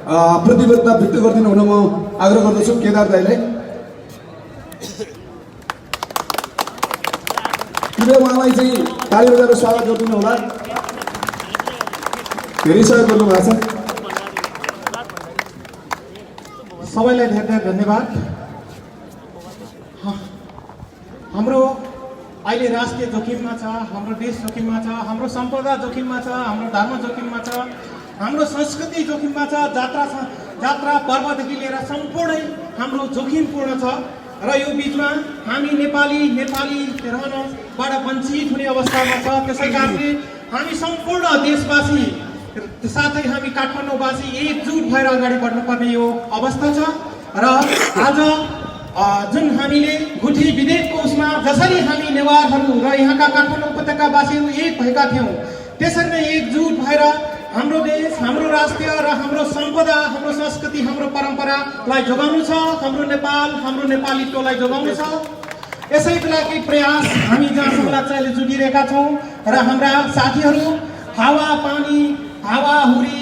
प्रतिबद्धता व्यक्त गरिदिनु हुन म आग्रह गर्दछु केदार दाईलाई। कृपया उहाँलाई चाहिँ ताली बजाएर स्वागत गरिदिनु होला। धेरै सहयोग गर्नुभएको छ। सबैलाई धेरै धेरै धन्यवाद। हाम्रो अहिले राष्ट्रिय जोखिममा छ, हाम्रो देश जोखिममा छ, हाम्रो सम्पदा जोखिममा छ, हाम्रो धर्म जोखिममा छ, हाम्रो संस्कृति जोखिममा छ, जात्रा पर्वदेखि लिएर सम्पूर्णै हाम्रो जोखिमपूर्ण छ। र यो बिचमा हामी नेपाली रहनबाट वञ्चित हुने अवस्थामा छ। त्यसै कारणले हामी सम्पूर्ण देशवासी साथै हामी काठमाडौँवासी एकजुट भएर अगाडि बढ्नुपर्ने यो अवस्था छ। र आज जुन हामीले गुठी विधेयकको उसमा जसरी हामी नेवारहरू र यहाँका काठमाडौँ उपत्यकावासीहरू एक भएका थियौँ, त्यसरी नै एकजुट भएर हाम्रो देश, हाम्रो राष्ट्रिय र हाम्रो सम्पदा, हाम्रो संस्कृति, हाम्रो परम्परालाई जोगाउनु छ। हाम्रो नेपाल, हाम्रो नेपालीत्वलाई जोगाउनु छ। यसैको लागि प्रयास हामी जहाँसम्म लाग्छ अहिले जुटिरहेका छौँ। र हाम्रा साथीहरू हावा पानी हावाहुरी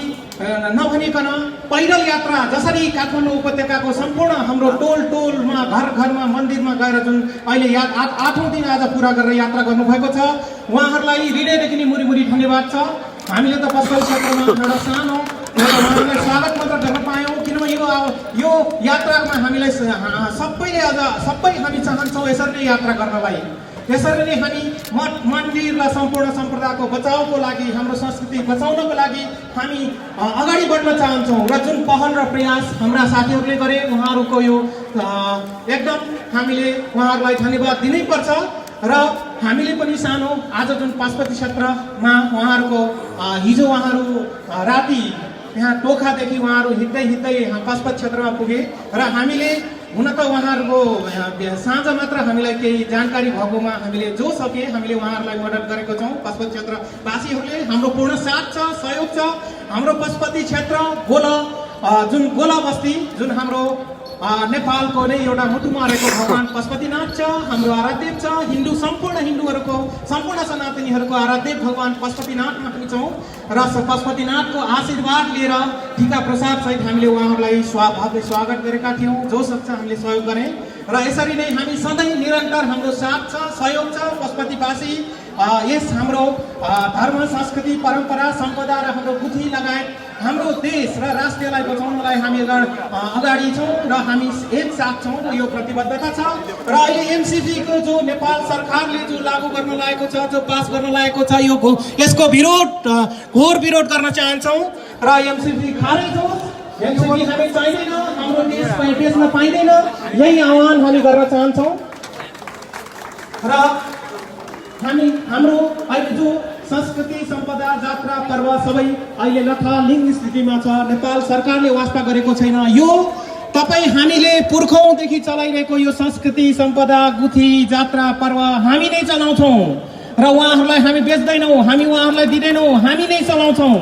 नभनिकन पैदल यात्रा जसरी काठमाडौँ उपत्यकाको सम्पूर्ण हाम्रो टोलमा घरमा मन्दिरमा गएर जुन अहिले 8औं दिन आज पुरा गरेर यात्रा गर्नुभएको छ उहाँहरूलाई हृदयदेखि नै मुरी धन्यवाद छ। हामीले त पसल क्षेत्रमा एउटा सानो उहाँहरूलाई स्वागत मात्र गर्न पायौँ किनभने यो यात्रामा हामीलाई सबैले अझ सबै हामी चाहन्छौँ यसरी नै यात्रा गर्नलाई। त्यसरी नै हामी मठ मन्दिर र सम्पूर्ण सम्प्रदायको बचाउको लागि हाम्रो संस्कृति बचाउनको लागि हामी अगाडि बढ्न चाहन्छौँ र जुन पहल र प्रयास हाम्रा साथीहरूले गरे उहाँहरूको यो एकदम हामीले उहाँहरूलाई धन्यवाद दिनै पर्छ र हामीले पनि सानो आज जुन पशुपति क्षेत्रमा उहाँहरूको हिजो उहाँहरू राति यहाँ टोखादेखि उहाँहरू हिँड्दै पशुपति क्षेत्रमा पुगे र हामीले हुन त उहाँहरूको साँझ मात्र हामीलाई केही जानकारी भएकोमा हामीले जो सके हामीले उहाँहरूलाई मदत गरेको छौँ। पशुपति क्षेत्रवासीहरूले हाम्रो पूर्ण साथ छ, सहयोग छ। हाम्रो पशुपति क्षेत्र जुन गोला बस्ती जुन हाम्रो नेपालको नै एउटा मुटुमा रहेको भगवान पशुपतिनाथ छ, हाम्रो आराध्य छ। सम्पूर्ण हिन्दूहरूको सम्पूर्ण सनातनीहरूको आराध्य भगवान पशुपतिनाथमा हामी छौँ र पशुपतिनाथको आशीर्वाद लिएर टीका प्रसाद सहित हामीले उहाँहरूलाई भव्य स्वागत गरेका थियौँ। जो सक्छ हामीले सहयोग गरे र यसरी नै हामी सधैँ निरन्तर हाम्रो साथ छ, सहयोग छ। पशुपतिवासी यस हाम्रो धर्म संस्कृति परम्परा सम्पदा र हाम्रो गुठी लगायत हाम्रो देश र राष्ट्रलाई बचाउनलाई हामी अगाडि छौँ र हामी एक साथ छौँ। यो प्रतिबद्धता छ र अहिले एमसिपीको जो नेपाल सरकारले जो लागू गर्न लागेको छ, जो पास गर्न लागेको छ, यसको घोर विरोध गर्न चाहन्छौँ र एमसिपी खारेज होस्। एमसिपी हामी चाहिँदैन, हाम्रो देशमा पाइँदैन। यही आह्वान हामी गर्न चाहन्छौँ र हाम्रो अहिले जो संस्कृति सम्पदा जात्रा पर्व सबै अहिले लथालिङ्ग स्थितिमा छ। नेपाल सरकारले वास्ता गरेको छैन। यो हामीले पुर्खौँदेखि चलाइरहेको यो संस्कृति सम्पदा गुठी जात्रा पर्व हामी नै चलाउँछौँ र उहाँहरूलाई हामी बेच्दैनौँ, हामी उहाँहरूलाई दिँदैनौँ, हामी नै चलाउँछौँ।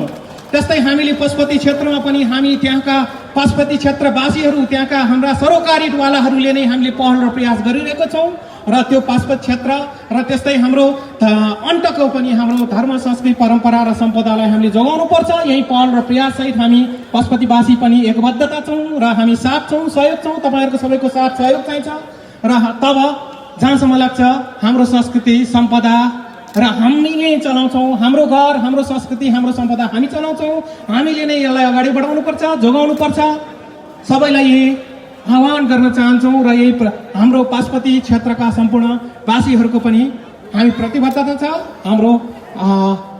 त्यस्तै हामीले पशुपति क्षेत्रमा पनि हामी त्यहाँका पशुपति क्षेत्रवासीहरू त्यहाँका हाम्रा सरोकारीवालाहरूले नै हामीले पहल र प्रयास गरिरहेको छौँ र त्यो पशुपति क्षेत्र र त्यस्तै हाम्रो अन्तको पनि हाम्रो धर्म संस्कृति परम्परा र सम्पदालाई हामीले जोगाउनु पर्छ। यही पहल र प्रयास सहित हामी पशुपतिवासी पनि एकबद्धता छौँ र हामी साथ छौँ, सहयोग छौँ। तपाईँहरूको सबैको साथ सहयोग चाहिन्छ र तब जहाँसम्म लाग्छ हाम्रो संस्कृति सम्पदा र हामीले चलाउँछौँ। हाम्रो घर, हाम्रो संस्कृति, हाम्रो सम्पदा हामी चलाउँछौँ। हामीले नै यसलाई अगाडि बढाउनु पर्छ, जोगाउनु पर्छ। सबैलाई आह्वान गर्न चाहन्छौँ र यही हाम्रो पशुपति क्षेत्रका सम्पूर्ण वासीहरूको पनि हामी प्रतिबद्धता छ। हाम्रो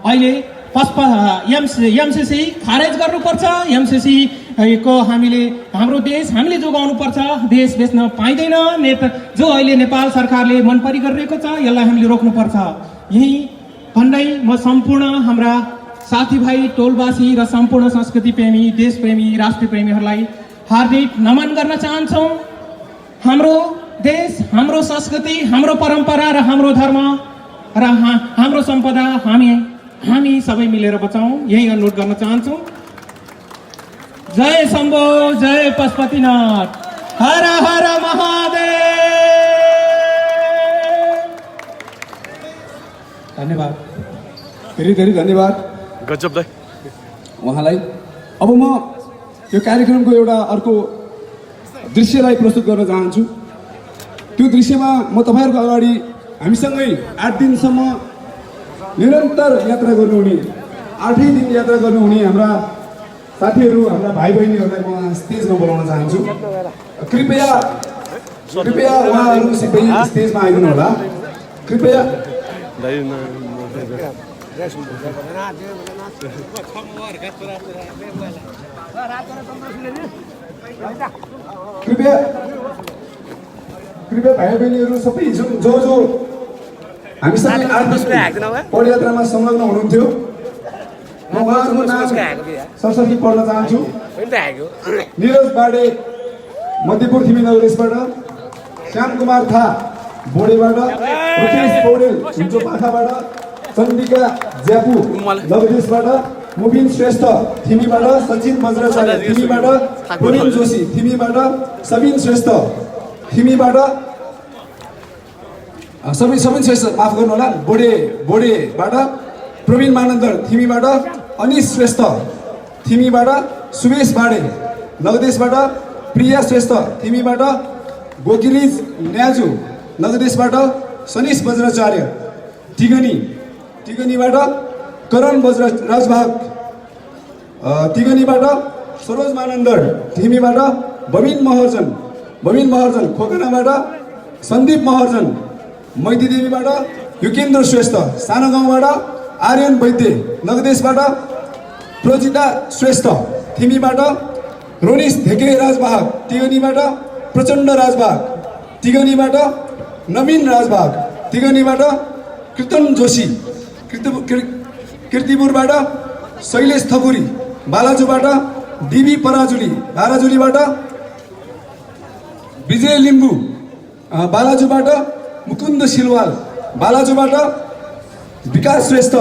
अहिले एमसिसी खारेज गर्नुपर्छ। एमसिसी को हाम्रो देश हामीले जोगाउनु पर्छ। देश बेच्न पाइँदैन। जो अहिले नेपाल सरकारले मनपरी गरिरहेको छ यसलाई हामीले रोक्नुपर्छ। यही भन्दै म सम्पूर्ण हाम्रा साथीभाइ टोलवासी र सम्पूर्ण संस्कृति प्रेमी, देशप्रेमी, राष्ट्रप्रेमीहरूलाई हार्दिक नमन गर्न चाहन्छौँ। हाम्रो देश, हाम्रो संस्कृति, हाम्रो परम्परा र हाम्रो धर्म र हाम्रो सम्पदा हामी सबै मिलेर बचाउँ, यही अनुरोध गर्न चाहन्छौँ। जय शम्भो, जय पशुपतिनाथ, हर हर महादेव। धन्यवाद, धेरै धेरै धन्यवाद गजब दाइ उहाँलाई। अब म यो कार्यक्रमको एउटा अर्को दृश्यलाई प्रस्तुत गर्न चाहन्छु। त्यो दृश्यमा म तपाईँहरूको अगाडि हामीसँगै 8 दिनसम्म निरन्तर यात्रा गर्नुहुने, 8 दिन यात्रा गर्नुहुने हाम्रा साथीहरू, हाम्रा भाइ बहिनीहरूलाई म स्टेजमा बोलाउन चाहन्छु। कृपया उहाँहरू सबै स्टेजमा आइदिनु होला। कृपया कृपया भाइ बहिनीहरू सबै जो हामीसँग पदयात्रामा संलग्न हुनुहुन्थ्यो, म उहाँहरूको नाम सरसर्ती पढ्न चाहन्छु। निरज बाडे मध्यपुर थिमीनगर यसबाट, श्याम कुमार था बोडेबाट, प्रतेश पौडेल पाखाबाट, चन्द्रिका ज्यापु नवदेशबाट, मुबिन श्रेष्ठ थिमीबाट, सचिन मजराचार्य थिमीबाट, प्रवीण जोशी थिमीबाट, सबिन श्रेष्ठ थिमीबाट, सबिन श्रेष्ठ माफ गर्नु होला, बोडेबाट, प्रवीण मानन्दर थिमीबाट, अनिश श्रेष्ठ थिमीबाट, सुवेश बाडे नगदेशबाट, प्रिया श्रेष्ठ थिमीबाट, गोकिलिज न्याजु नगदेशबाट, सनिश बज्राचार्य टिगनीबाट, करण राजभाग टिगनीबाट, सरोज मानन्दर थिमीबाट, बबिन महर्जन खोकनाबाट, सन्दीप महर्जन मैतीदेवीबाट, युकेन्द्र श्रेष्ठ सानो गाउँबाट, आर्यन वैद्य नगदेशबाट, प्रजिता श्रेष्ठ थिमीबाट, रोनिस धेके राजभाग टिगनीबाट, प्रचण्ड राजभाग टिगनीबाट, नवीन राजभाग टिगनीबाट, कीर्तन जोशी कीर्तिपुरबाट, शैलेश थकुरी बालाजुबाट, डिबी पराजुली बाराजुलीबाट, विजय लिम्बू बालाजुबाट, मुकुन्द सिलवाल बालाजुबाट, विकास श्रेष्ठ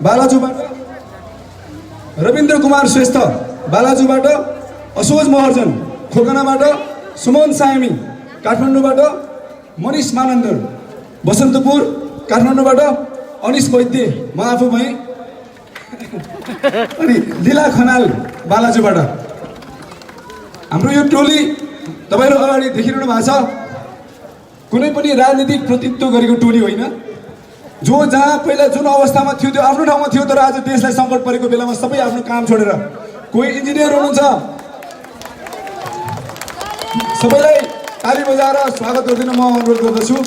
बालाजुबाट, रविन्द्र कुमार श्रेष्ठ बालाजुबाट, असोज महर्जन खोकनाबाट, सुमन सायमी काठमाडौँबाट, मनिष मानन्दर बसन्तपुर काठमाडौँबाट, अनिश वैद्य म आफू भएँ अनि लीला खनाल बालाजुबाट। हाम्रो यो टोली तपाईँहरू अगाडि देखिरहनु भएको छ, कुनै पनि राजनीतिक प्रतिनिधित्व गरेको टोली होइन। जो जहाँ पहिला जुन अवस्थामा थियो त्यो आफ्नो ठाउँमा थियो, तर आज देशलाई सङ्कट परेको बेलामा सबै आफ्नो काम छोडेर, कोही इन्जिनियर हुनुहुन्छ, सबैलाई ताली बजाएर स्वागत गरिदिन म अनुरोध गर्दछु।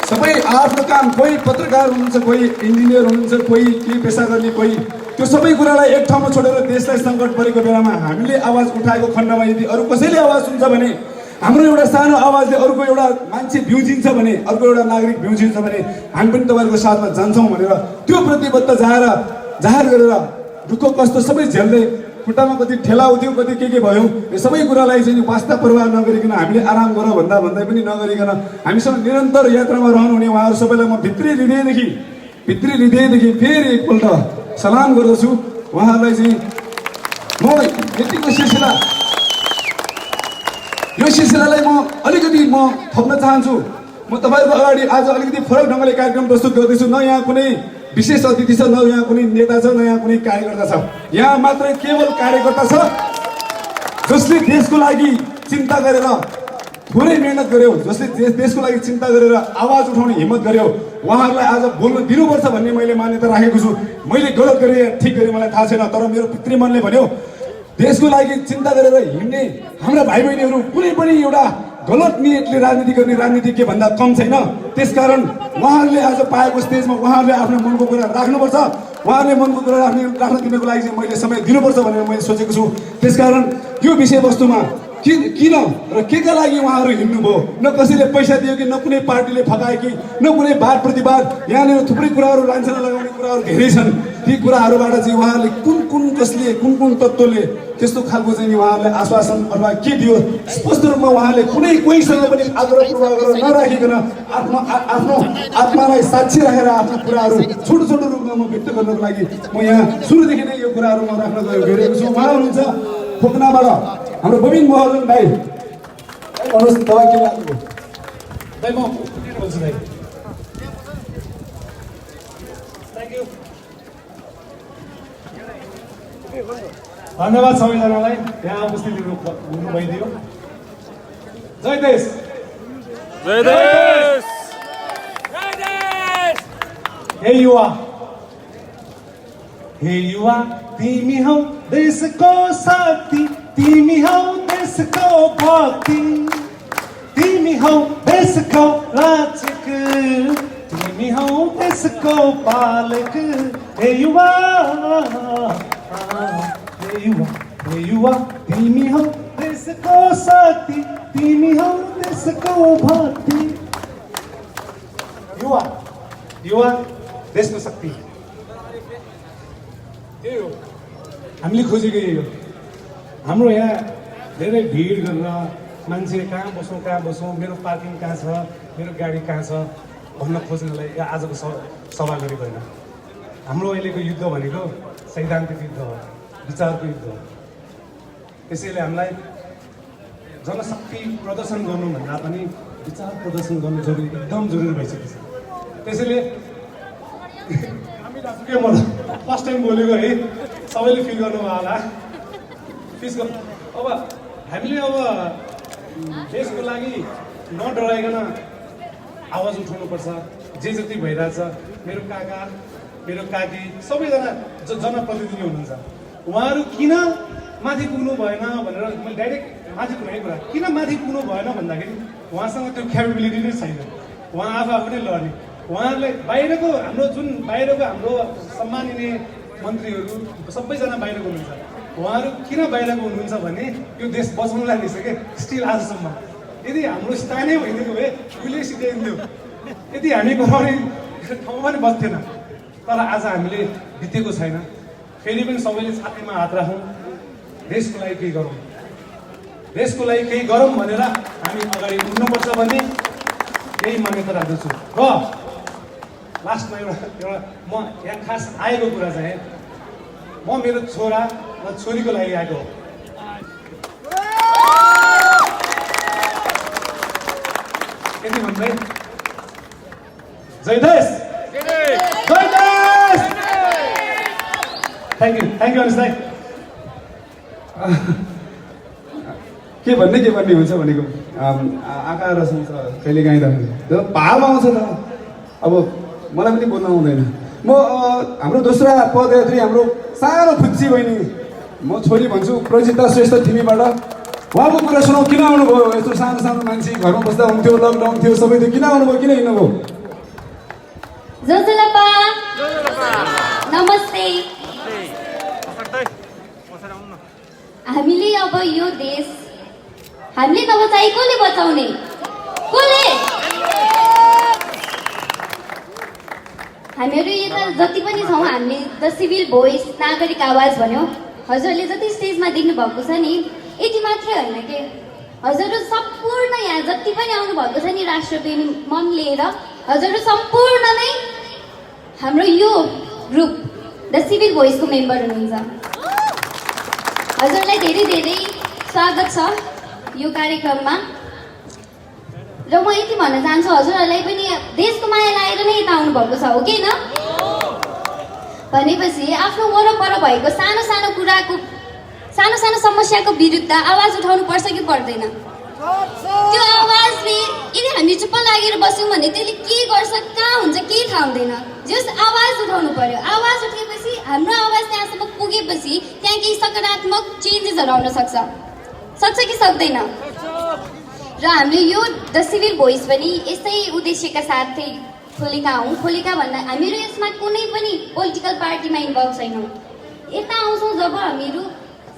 सबै आफ्नो काम, कोही पत्रकार हुनुहुन्छ, कोही इन्जिनियर हुनुहुन्छ, कोही केही पेसा गर्ने, कोही त्यो सबै कुरालाई एक ठाउँमा छोडेर देशलाई सङ्कट परेको बेलामा हामीले आवाज उठाएको खण्डमा यदि अरू कसैले आवाज सुन्छ भने, हाम्रो एउटा सानो आवाजले अर्को एउटा मान्छे भ्युजिन्छ भने, अर्को एउटा नागरिक भ्युजिन्छ भने हामी पनि तपाईँहरूको साथमा जान्छौँ भनेर त्यो प्रतिबद्धता जाहेर गरेर दुःख कष्ट सबै झेल्दै, खुट्टामा कति ठेला उठ्यो, कति के भयो, यो सबै कुरालाई चाहिँ वास्ता प्रवाह नगरिकन हामीले आराम गर भन्दै पनि नगरिकन हामीसँग निरन्तर यात्रामा रहनुहुने उहाँहरू सबैलाई म भित्री हृदयदेखि फेरि एकपल्ट सलाम गर्दछु। उहाँहरूलाई चाहिँ म यतिको यो सिलसिलालाई म अलिकति थप्न चाहन्छु। म तपाईँहरूको अगाडि आज अलिकति फरक ढङ्गले कार्यक्रम प्रस्तुत गर्दैछु। न यहाँ कुनै विशेष अतिथि छ, न यहाँ कुनै नेता छ, न यहाँ कुनै कार्यकर्ता छ। यहाँ मात्रै केवल कार्यकर्ता छ जसले देशको लागि चिन्ता गरेर थोरै मेहनत गर्यो, जसले देशको लागि चिन्ता गरेर आवाज उठाउने हिम्मत गर्यो। उहाँहरूलाई आज बोल्न दिनुपर्छ भन्ने मैले मान्यता राखेको छु। मैले गलत गरेँ ठिक गरेँ मलाई थाहा छैन, तर मेरो भित्री मनले भन्यो देशको लागि चिन्ता गरेर हिँड्ने हाम्रा भाइ बहिनीहरू कुनै पनि एउटा गलत नियतले राजनीति गर्ने राजनीतिज्ञ भन्दा कम छैन। त्यसकारण उहाँहरूले आज पाएको स्टेजमा उहाँहरूले आफ्नो मनको कुरा राख्नुपर्छ। उहाँहरूले मनको कुरा राख्न दिनको लागि चाहिँ मैले समय दिनुपर्छ भनेर मैले सोचेको छु। त्यसकारण यो विषयवस्तुमा किन र केका लागि उहाँहरू हिँड्नुभयो, न कसैले पैसा दियो कि, न कुनै पार्टीले फकायो कि, न कुनै वाद प्रतिवाद। यहाँनिर थुप्रै कुराहरू लान्छना लगाउने कुराहरू धेरै छन्। ती कुराहरूबाट चाहिँ उहाँहरूले कुन तत्त्वले त्यस्तो खालको चाहिँ उहाँहरूले आश्वासन अथवा के दियो, स्पष्ट रूपमा उहाँले कोहीसँग पनि आग्रह पूर्व गरेर नराखिकन आफ्नो आत्मालाई साक्षी राखेर आफ्नो कुराहरू छोटो रूपमा म व्यक्त गर्नको लागि म यहाँ सुरुदेखि नै यो कुराहरू म राख्न गइरहेको छु। उहाँ हुनुहुन्छ खोकनाबाट हाम्रो बबिन महर्जन भाइ। भन्नुहोस् तपाईँ के लाग्नुभयो? भाइ म बोल्छु भाइ। थ्याङ्क यू, धन्यवाद सबैजनालाई यहाँ उपस्थित हुनु भइदियो। जय देश, जय देश, हे युवा तिमी हौ देशको शक्ति, तिमी हौ देशको भक्ति, तिमी हौ देशको रक्षक, तिमी हौ देशको पालक। हे युवा तिमी हौ देशको शक्ति, तिमी हौ देशको भक्ति। युवा देशको शक्ति त्यही हो, हामीले खोजेको यही हो। हाम्रो यहाँ धेरै भिड गरेर मान्छे कहाँ बसौँ, मेरो पार्किङ कहाँ छ, मेरो गाडी कहाँ छ भन्न खोज्नलाई आजको सभा गरेको होइन। हाम्रो अहिलेको युद्ध भनेको सैद्धान्तिक युद्ध हो, विचारको युद्ध हो। त्यसैले हामीलाई जनशक्ति प्रदर्शन गर्नुभन्दा पनि विचार प्रदर्शन गर्नु एकदम जरुरी भइसकेको छ। त्यसैले के म फर्स्ट टाइम बोलेको है सबैले फिल गर्नुभयो होला फिसको अब हामीले अब देशको लागि नडराइकन आवाज उठाउनुपर्छ जे जति भइरहेछ मेरो काका मेरो काकी सबैजना जनप्रतिनिधि हुनुहुन्छ उहाँहरू किन माथि पुग्नु भएन भनेर मैले डाइरेक्ट माथि पुग्ने कुरा किन माथि पुग्नु भएन भन्दाखेरि उहाँसँग त्यो क्यापेबिलिटी नै छैन उहाँ आफू नै लड्ने उहाँहरूलाई बाहिरको हाम्रो सम्माननीय मन्त्रीहरू सबैजना बाहिरको हुनुहुन्छ उहाँहरू किन बाहिरको हुनुहुन्छ भने यो देश बचाउनलाई रहेछ क्या स्टिल आजसम्म यदि हाम्रो स्थानै भइदिएको भए उहिले सिकाइदिन्थ्यो यदि हामी गराउने ठाउँमा पनि बस्थेन तर आज हामीले बितेको छैन फेरि पनि सबैले छातीमा हात राखौँ देशको लागि केही गरौँ देशको लागि केही गरौँ भनेर हामी अगाडि उठ्नुपर्छ भन्ने यही मान्यता राख्दछु र लास्टमा एउटा म यहाँ खास आएको कुरा चाहिँ म मेरो छोरा र छोरीको लागि आएको हो यति भन्दै जय देश जय देश थ्याङ्क यू अनिस दाइ के भन्ने हुन्छ भनेको आकार सुन्छ कहिले काहीँ त भाव आउँछ त अब मलाई पनि बोल्न आउँदैन म हाम्रो दोस्रो पदयात्री हाम्रो सानो फुच्ची बहिनी म छोरी भन्छु प्रजिता श्रेष्ठ थिमीबाट उहाँको कुरा सुनाउ किन आउनुभयो यस्तो सानो सानो मान्छे घरमा बस्दा हुन्थ्यो लकडाउन थियो सबै थियो किन आउनुभयो किन हिँड्नुभयो जोजोलापा नमस्ते हामीले अब यो देश हामीले नबचाइ कसले बचाउने कसले हामीहरू यता जति पनि छौँ हामीले द सिभिल भोइस नागरिक आवाज भन्यो हजुरले जति स्टेजमा देख्नु भएको छ नि यति मात्रै होइन के हजुरहरू सम्पूर्ण यहाँ जति पनि आउनु भएको छ नि राष्ट्रप्रेमी मन लिएर हजुरहरू सम्पूर्ण नै हाम्रो यो ग्रुप द सिभिल भोइसको मेम्बर हुनुहुन्छ हजुरलाई धेरै धेरै स्वागत छ यो कार्यक्रममा र म यति भन्न चाहन्छु हजुरहरूलाई पनि देशको माया लागेर नै यता आउनुभएको छ हो कि न भनेपछि आफ्नो वरपर भएको सानो सानो कुराको सानो सानो समस्याको विरुद्ध आवाज उठाउनु पर्छ कि पर्दैन त्यो आवाजले यदि हामी चुप्प लागेर बस्यौँ भने त्यसले के गर्छ कहाँ हुन्छ केही थाहा हुँदैन जस आवाज उठाउनु पर्यो आवाज उठेपछि हाम्रो आवाज त्यहाँसम्म पुगेपछि त्यहाँ केही सकारात्मक चेन्जेसहरू आउन सक्छ कि सक्दैन र हामीले यो द सिभिल भोइस पनि यसै उद्देश्यका साथै खोलेका भन्दा हामीहरू यसमा कुनै पनि पोलिटिकल पार्टीमा इन्भल्भ छैनौँ यता आउँछौँ जब हामीहरू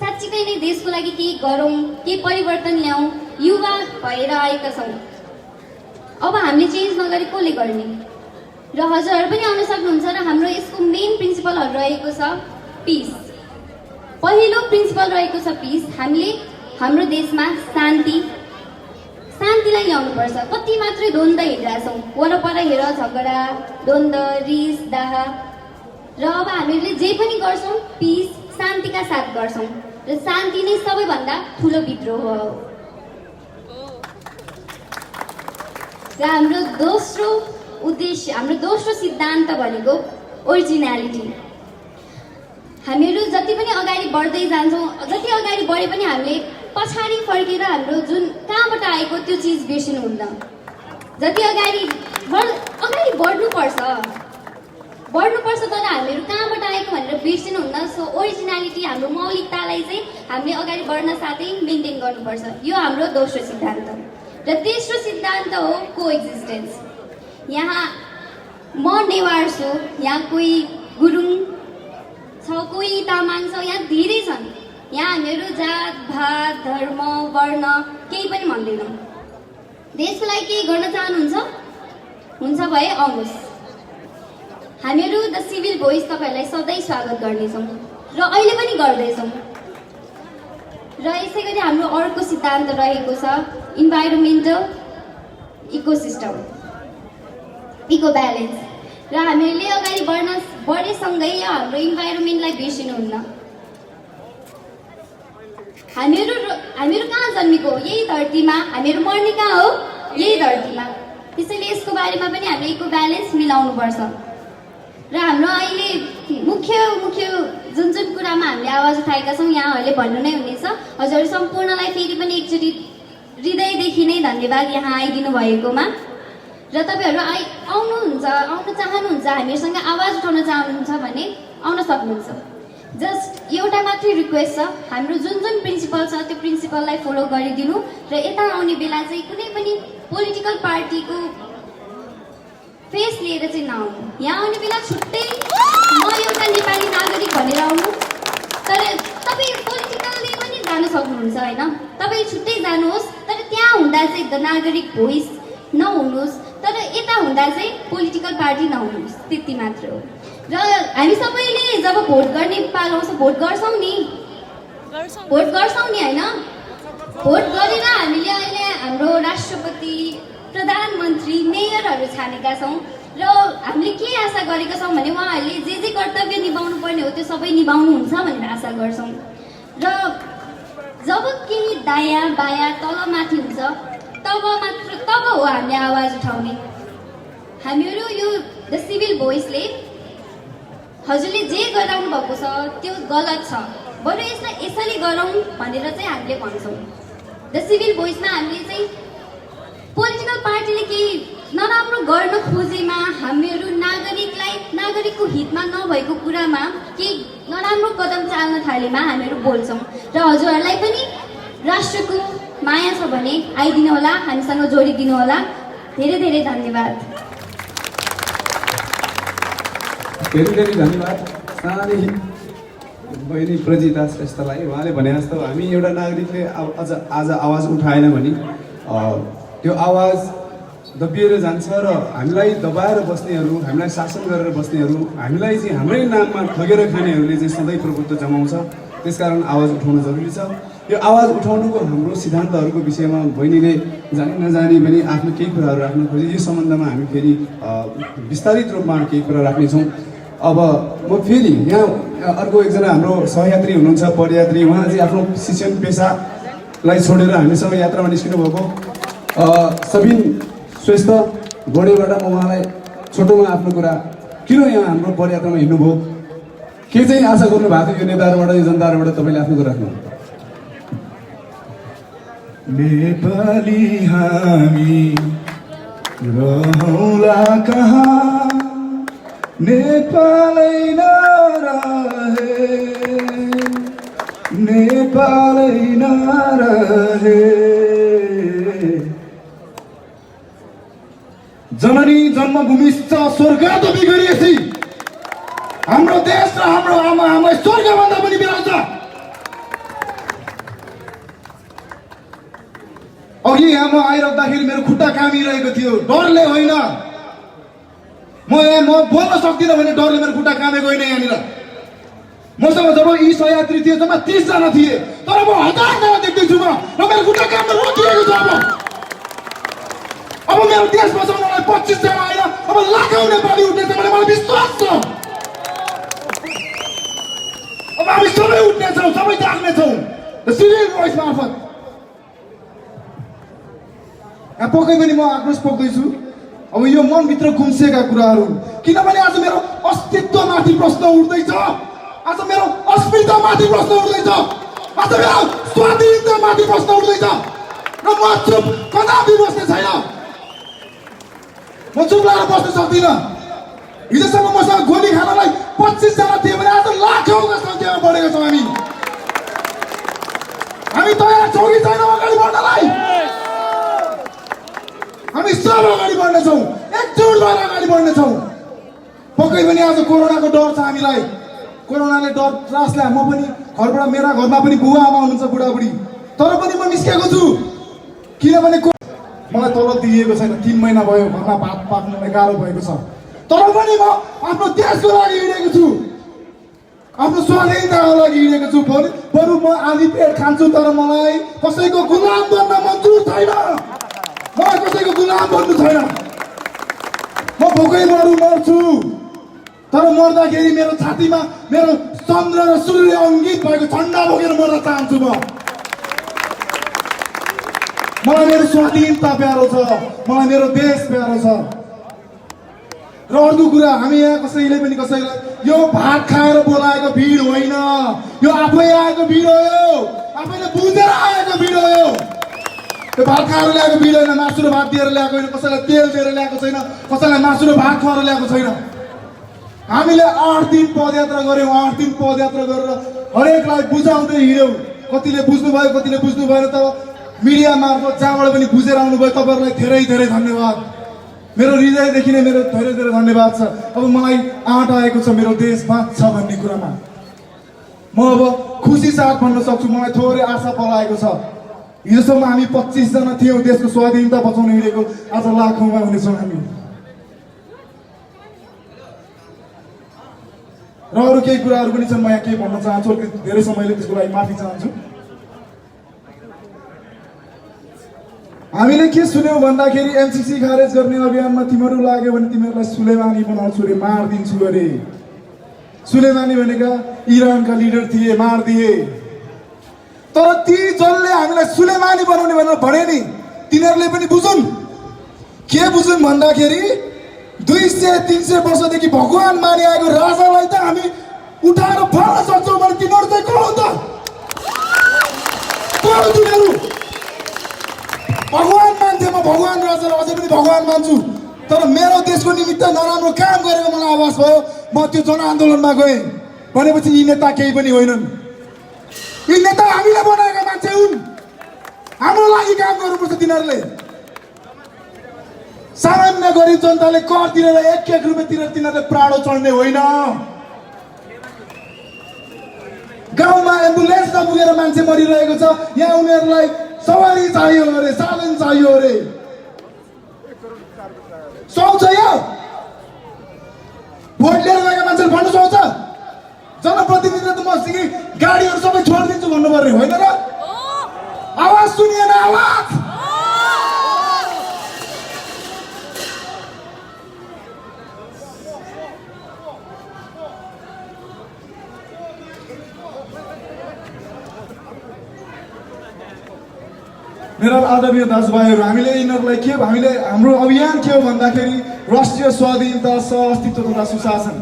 साँच्चीकै नै देशको लागि केही गरौँ केही परिवर्तन ल्याउँ युवा भएर आएका छौँ अब हामीले चेन्ज नगरी कसले गर्ने र हजुरहरू पनि आउन सक्नुहुन्छ र हाम्रो यसको मेन प्रिन्सिपलहरू रहेको छ पिस पहिलो प्रिन्सिपल रहेको छ पिस हामीले हाम्रो देशमा शान्तिलाई ल्याउनुपर्छ कति मात्रै द्वन्द हेरिरहेछौँ वरपर हेर झगडा द्वन्द रिस दाह र अब हामीहरूले जे पनि गर्छौँ पिस शान्तिका साथ गर्छौँ र शान्ति नै सबैभन्दा ठुलो विद्रोह हो र हाम्रो दोस्रो उद्देश्य हाम्रो दोस्रो सिद्धान्त भनेको ओरिजिनालिटी हामीहरू जति पनि अगाडि बढ्दै जान्छौँ जति अगाडि बढे पनि हामीले पछाडि फर्केर हाम्रो जुन कहाँबाट आएको त्यो चिज बिर्सिनुहुन्न जति अगाडि बढ्नुपर्छ तर हामीहरू कहाँबाट आएको भनेर बिर्सिनुहुन्न सो ओरिजिनालिटी हाम्रो मौलिकतालाई चाहिँ हामीले अगाडि बढ्न साथै मेन्टेन गर्नुपर्छ यो हाम्रो दोस्रो सिद्धान्त र तेस्रो सिद्धान्त हो कोएक्जिस्टेन्स यहाँ म नेवार छु यहाँ कोही गुरुङ छ कोही तामाङ छ यहाँ धेरै छन् यहाँ हामीहरू जात भात धर्म वर्ण केही पनि भन्दैनौँ देशको लागि केही गर्न चाहनुहुन्छ भए आउनुहोस् हामीहरू द सिभिल भोइस तपाईँहरूलाई सधैँ स्वागत गर्नेछौँ र अहिले पनि गर्दैछौँ र यसै गरी हाम्रो अर्को सिद्धान्त रहेको छ इन्भाइरोमेन्टल इकोसिस्टम इको ब्यालेन्स र हामीले अगाडि बढेसँगै हाम्रो इन्भाइरोमेन्टलाई बिर्सिनुहुन्न हामीहरू कहाँ जन्मेको यही धरतीमा हामीहरू मर्ने कहाँ हो यही धरतीमा त्यसैले यसको बारेमा पनि हामीले इको ब्यालेन्स मिलाउनुपर्छ र हाम्रो अहिले मुख्य जुन कुरामा हामीले आवाज उठाएका छौँ यहाँहरूले भन्नु नै हुनेछ। हजुर सम्पूर्णलाई फेरि पनि एकचोटि हृदयदेखि नै धन्यवाद यहाँ आइदिनु भएकोमा। र तपाईँहरू आउनु चाहनुहुन्छ, हामीहरूसँग आवाज उठाउन चाहनुहुन्छ भने आउन सक्नुहुन्छ। जस्ट एउटा मात्रै रिक्वेस्ट छ, हाम्रो जुन प्रिन्सिपल छ त्यो प्रिन्सिपललाई फलो गरिदिनु र यता आउने बेला चाहिँ कुनै पनि पोलिटिकल पार्टीको फेस लिएर चाहिँ नआउनु। यहाँ आउने बेला छुट्टै म एउटा नेपाली नागरिक भनेर आउनु, तर तपाईँ पोलिटिकलले पनि जान सक्नुहुन्छ होइन, तपाईँ छुट्टै जानुहोस्, तर त्यहाँ हुँदा चाहिँ द नागरिक भोइस नहुनुहोस्, तर यता हुँदा चाहिँ पोलिटिकल पार्टी नहुनुहोस्, त्यति मात्र हो। र हामी सबैले जब भोट गर्ने पालो आउँछ भोट गर्छौँ नि होइन, भोट गरेर हामीले अहिले हाम्रो राष्ट्रपति, प्रधानमन्त्री, मेयरहरू छानेका छौँ र हामीले के आशा गरेका छौँ भने उहाँहरूले जे कर्तव्य निभाउनु पर्ने हो त्यो सबै निभाउनुहुन्छ भनेर आशा गर्छौँ। र जब केही दायाँ बायाँ तल माथि हुन्छ तब हो हामीले आवाज उठाउने। हामीहरू यो द सिभिल भोइसले हजुरले जे गराउनु भएको छ त्यो गलत छ, बरु यसलाई यसरी गरौँ भनेर चाहिँ हामीले भन्छौँ। द सिभिल भोइसमा हामीले चाहिँ पोलिटिकल पार्टीले केही नराम्रो गर्न खोजेमा, हामीहरू नागरिकको हितमा नभएको कुरामा केही नराम्रो कदम चाल्न थालेमा हामीहरू बोल्छौँ। र हजुरहरूलाई पनि राष्ट्रको माया छ भने आइदिनु होला, हामीसँग जोडिदिनु होला। धेरै धेरै धन्यवाद। धेरै धन्यवाद सानै बहिनी प्रजिता श्रेष्ठलाई। उहाँले भने जस्तो हामी एउटा नागरिकले आज आवाज उठाएन भने त्यो आवाज दबिएर जान्छ र हामीलाई दबाएर बस्नेहरू, हामीलाई शासन गरेर बस्नेहरू, हामीलाई चाहिँ हाम्रै नाममा ठगेर खानेहरूले चाहिँ सधैँ प्रभुत्व जमाउँछ। त्यसकारण आवाज उठाउन जरुरी छ। यो आवाज उठाउनुको हाम्रो सिद्धान्तहरूको विषयमा बहिनीले जानी नजानी पनि आफ्नो केही कुराहरू राख्न खोजे। यो सम्बन्धमा हामी फेरि विस्तारित रूपमा केही कुरा राख्नेछौँ। अब म फेरि यहाँ अर्को एकजना हाम्रो सहयात्री हुनुहुन्छ, पदयात्री, उहाँ चाहिँ आफ्नो शिक्षण पेसालाई छोडेर हामीसँग यात्रामा निस्किनु भएको सबिन श्रेष्ठ गोडेबाट म उहाँलाई छोटोमा आफ्नो कुरा किन यहाँ हाम्रो पदयात्रामा हिँड्नुभयो, के चाहिँ आशा गर्नु भएको थियो यो नेताहरूबाट, यो जनताहरूबाट, तपाईँले आफ्नो कुरा राख्नु। नेपाली हामी रहौला कहाँ, नेपालै नरहे, नेपालै नरहे। जननी जन्मभूमिश्च स्वर्गादपि गरिएछि, हाम्रो देश र हाम्रो आमा आमा स्वर्गभन्दा पनि बिराउँछ। अघि यहाँ म आइरहँदाखेरि मेरो खुट्टा कामिरहेको थियो, डरले होइन। म बोल्न सक्दिनँ भने डरले मेरो खुट्टा कामेको होइन। यहाँनिर मसँग जब यी सहयात्री थिए जम्मा 30 जना थिए, तर म 1000 जना देख्दैछु म, र मेरो खुट्टा काम्न रोकिएको छ। अब मेरो देश बचाउनलाई 25 जना होइन, अब लाखौँ नेपाली उठ्नेछ भने मलाई विश्वास छ। अब हामी सबै उठ्नेछौँ, सबै जाग्नेछौँ सिभिल भोइस मार्फत। पक्कै पनि म आक्रोश पोख्दैछु। अब यो मनभित्र गुम्सेका कुराहरू, किनभने आज मेरो अस्तित्वमाथि प्रश्न उठ्दैछ, आज मेरो अस्मितामाथि प्रश्न उठ्दैछ, आज मेरो स्वाधीनतामाथि प्रश्न उठ्दैछ, र म चुप कदापि बस्ने छैन। म चुप लाएर बस्न सक्दिनँ। हिजोसम्म मसँग गोली खानलाई 25 जना थिए भने आज लाखौँको सङ्ख्यामा बढेका छौँ। हामी तयार छौँ कि छैनौँ अगाडि बढ्नलाई? हामी सब अगाडि बढ्नेछौँ, एकजुट भएर अगाडि बढ्नेछौँ। पक्कै पनि आज कोरोनाको डर छ हामीलाई। कोरोनाले डर त्रास ल्यायो। म पनि घरबाट, मेरा घरमा पनि बुवा आमा हुनुहुन्छ, बुढाबुढी, तर पनि म निस्केको छु। किनभने मलाई तलब दिएको छैन, 3 महिना भयो, घरमा भात पाक्नुलाई गाह्रो भएको छ, तर पनि म आफ्नो देशको लागि हिँडेको छु, आफ्नो स्वाधीनताको लागि हिँडेको छु। बरु म आधी पेट खान्छु, तर मलाई कसैको गुलाम बन्न मन्जुर छैन। मलाई कसैको गुलाम बन्नु छैन। म भोकै मर्छु, तर मर्दाखेरि मेरो छातीमा मेरो चन्द्र र सूर्य अङ्कित भएको झन्डा बोकेर मर्न चाहन्छु। मलाई मेरो स्वाधीनता प्यारो छ, मलाई मेरो देश प्यारो छ। र अर्को कुरा, हामी यहाँ कसैले पनि कसैलाई यो भात खाएर बोलाएको भिड होइन, यो आफै आएको भिड हो, यो आफैले बुझेर आएको भिड हो। यो त्यो भात खाएर ल्याएको भिड होइन, मासु र भात दिएर ल्याएको होइन, कसैलाई तेल दिएर ल्याएको छैन, कसैलाई मासु र भात खुवाएर ल्याएको छैन। हामीले 8 दिन पदयात्रा गऱ्यौँ, 8 दिन पदयात्रा गरेर हरेकलाई बुझाउँदै हिँड्यौँ। कतिले बुझ्नुभयो, कतिले बुझ्नु भएन, तर मिडिया मार्फत जहाँबाट पनि बुझेर आउनुभयो, तपाईँहरूलाई धेरै धेरै धन्यवाद। मेरो हृदयदेखि नै मेरो धेरै धेरै धन्यवाद छ। अब मलाई आँट आएको छ मेरो देश बाँच्छ भन्ने कुरामा। म अब खुसी साथ भन्न सक्छु, मलाई थोरै आशा पलाएको छ। हिजोसम्म हामी 25 जना थियौँ देशको स्वाधीनता बचाउन हिँडेको, आज लाखौँमा हुनेछौँ हामी। र अरू केही कुराहरू पनि छन्, म यहाँ के भन्न चाहन्छु, धेरै समयले त्यसको लागि माफी चाहन्छु। हामीले के सुन्यौँ भन्दाखेरि एमसीसी खारेज गर्ने अभियानमा तिमीहरू लाग्यो भने तिमीहरूलाई सुलेमानी बनाउँछु अरे, मारिदिन्छु अरे। सुलेमानी भनेका इरानका लिडर थिए, मारिदिए। तर ती जसले हामीलाई सुलेमानी बनाउने भनेर भने नि, तिनीहरूले पनि बुझुन्। के बुझुन् भन्दाखेरि 200-300 वर्षदेखि भगवान मानि आएको राजालाई त हामी उठाएर फाल्न सक्छौँ भने तिनीहरू चाहिँ को हो त? को हो तिनीहरू? भगवान मान्थे, म भगवान राजालाई अझै पनि भगवान मान्छु। तर मेरो देशको निमित्त नराम्रो काम गरेको मलाई आवाज भयो, म त्यो जनआन्दोलनमा गएँ। भनेपछि यी नेता केही पनि होइनन्, यी नेता हामीले बनाएका मान्छे हुन्। हाम्रो लागि काम गर्नुपर्छ तिनीहरूले। सामान्य गरिब जनताले कर तिरेर 1-1 रुपियाँ तिरेर तिनीहरूले प्राणो चढ्ने होइन। गाउँमा एम्बुलेन्स नपुगेर मान्छे मरिरहेको छ, यहाँ उनीहरूलाई सवारी चाहियो अरे, साधन चाहियो अरे। सुहाउँछ यो? भोट लिएर गएका मान्छेले भन्नु सुहाउँछ? जनप्रतिनिधिले त मसित गाडीहरू सबै छोडिदिन्छु भन्नुपर्ने होइन र? आवाज सुनिएन, आवाज। मेरा आदरणीय दाजुभाइहरू, हामीले यिनीहरूलाई के, हामीले हाम्रो अभियान के हो भन्दाखेरि राष्ट्रिय स्वाधीनता, सह-अस्तित्व तथा सुशासन।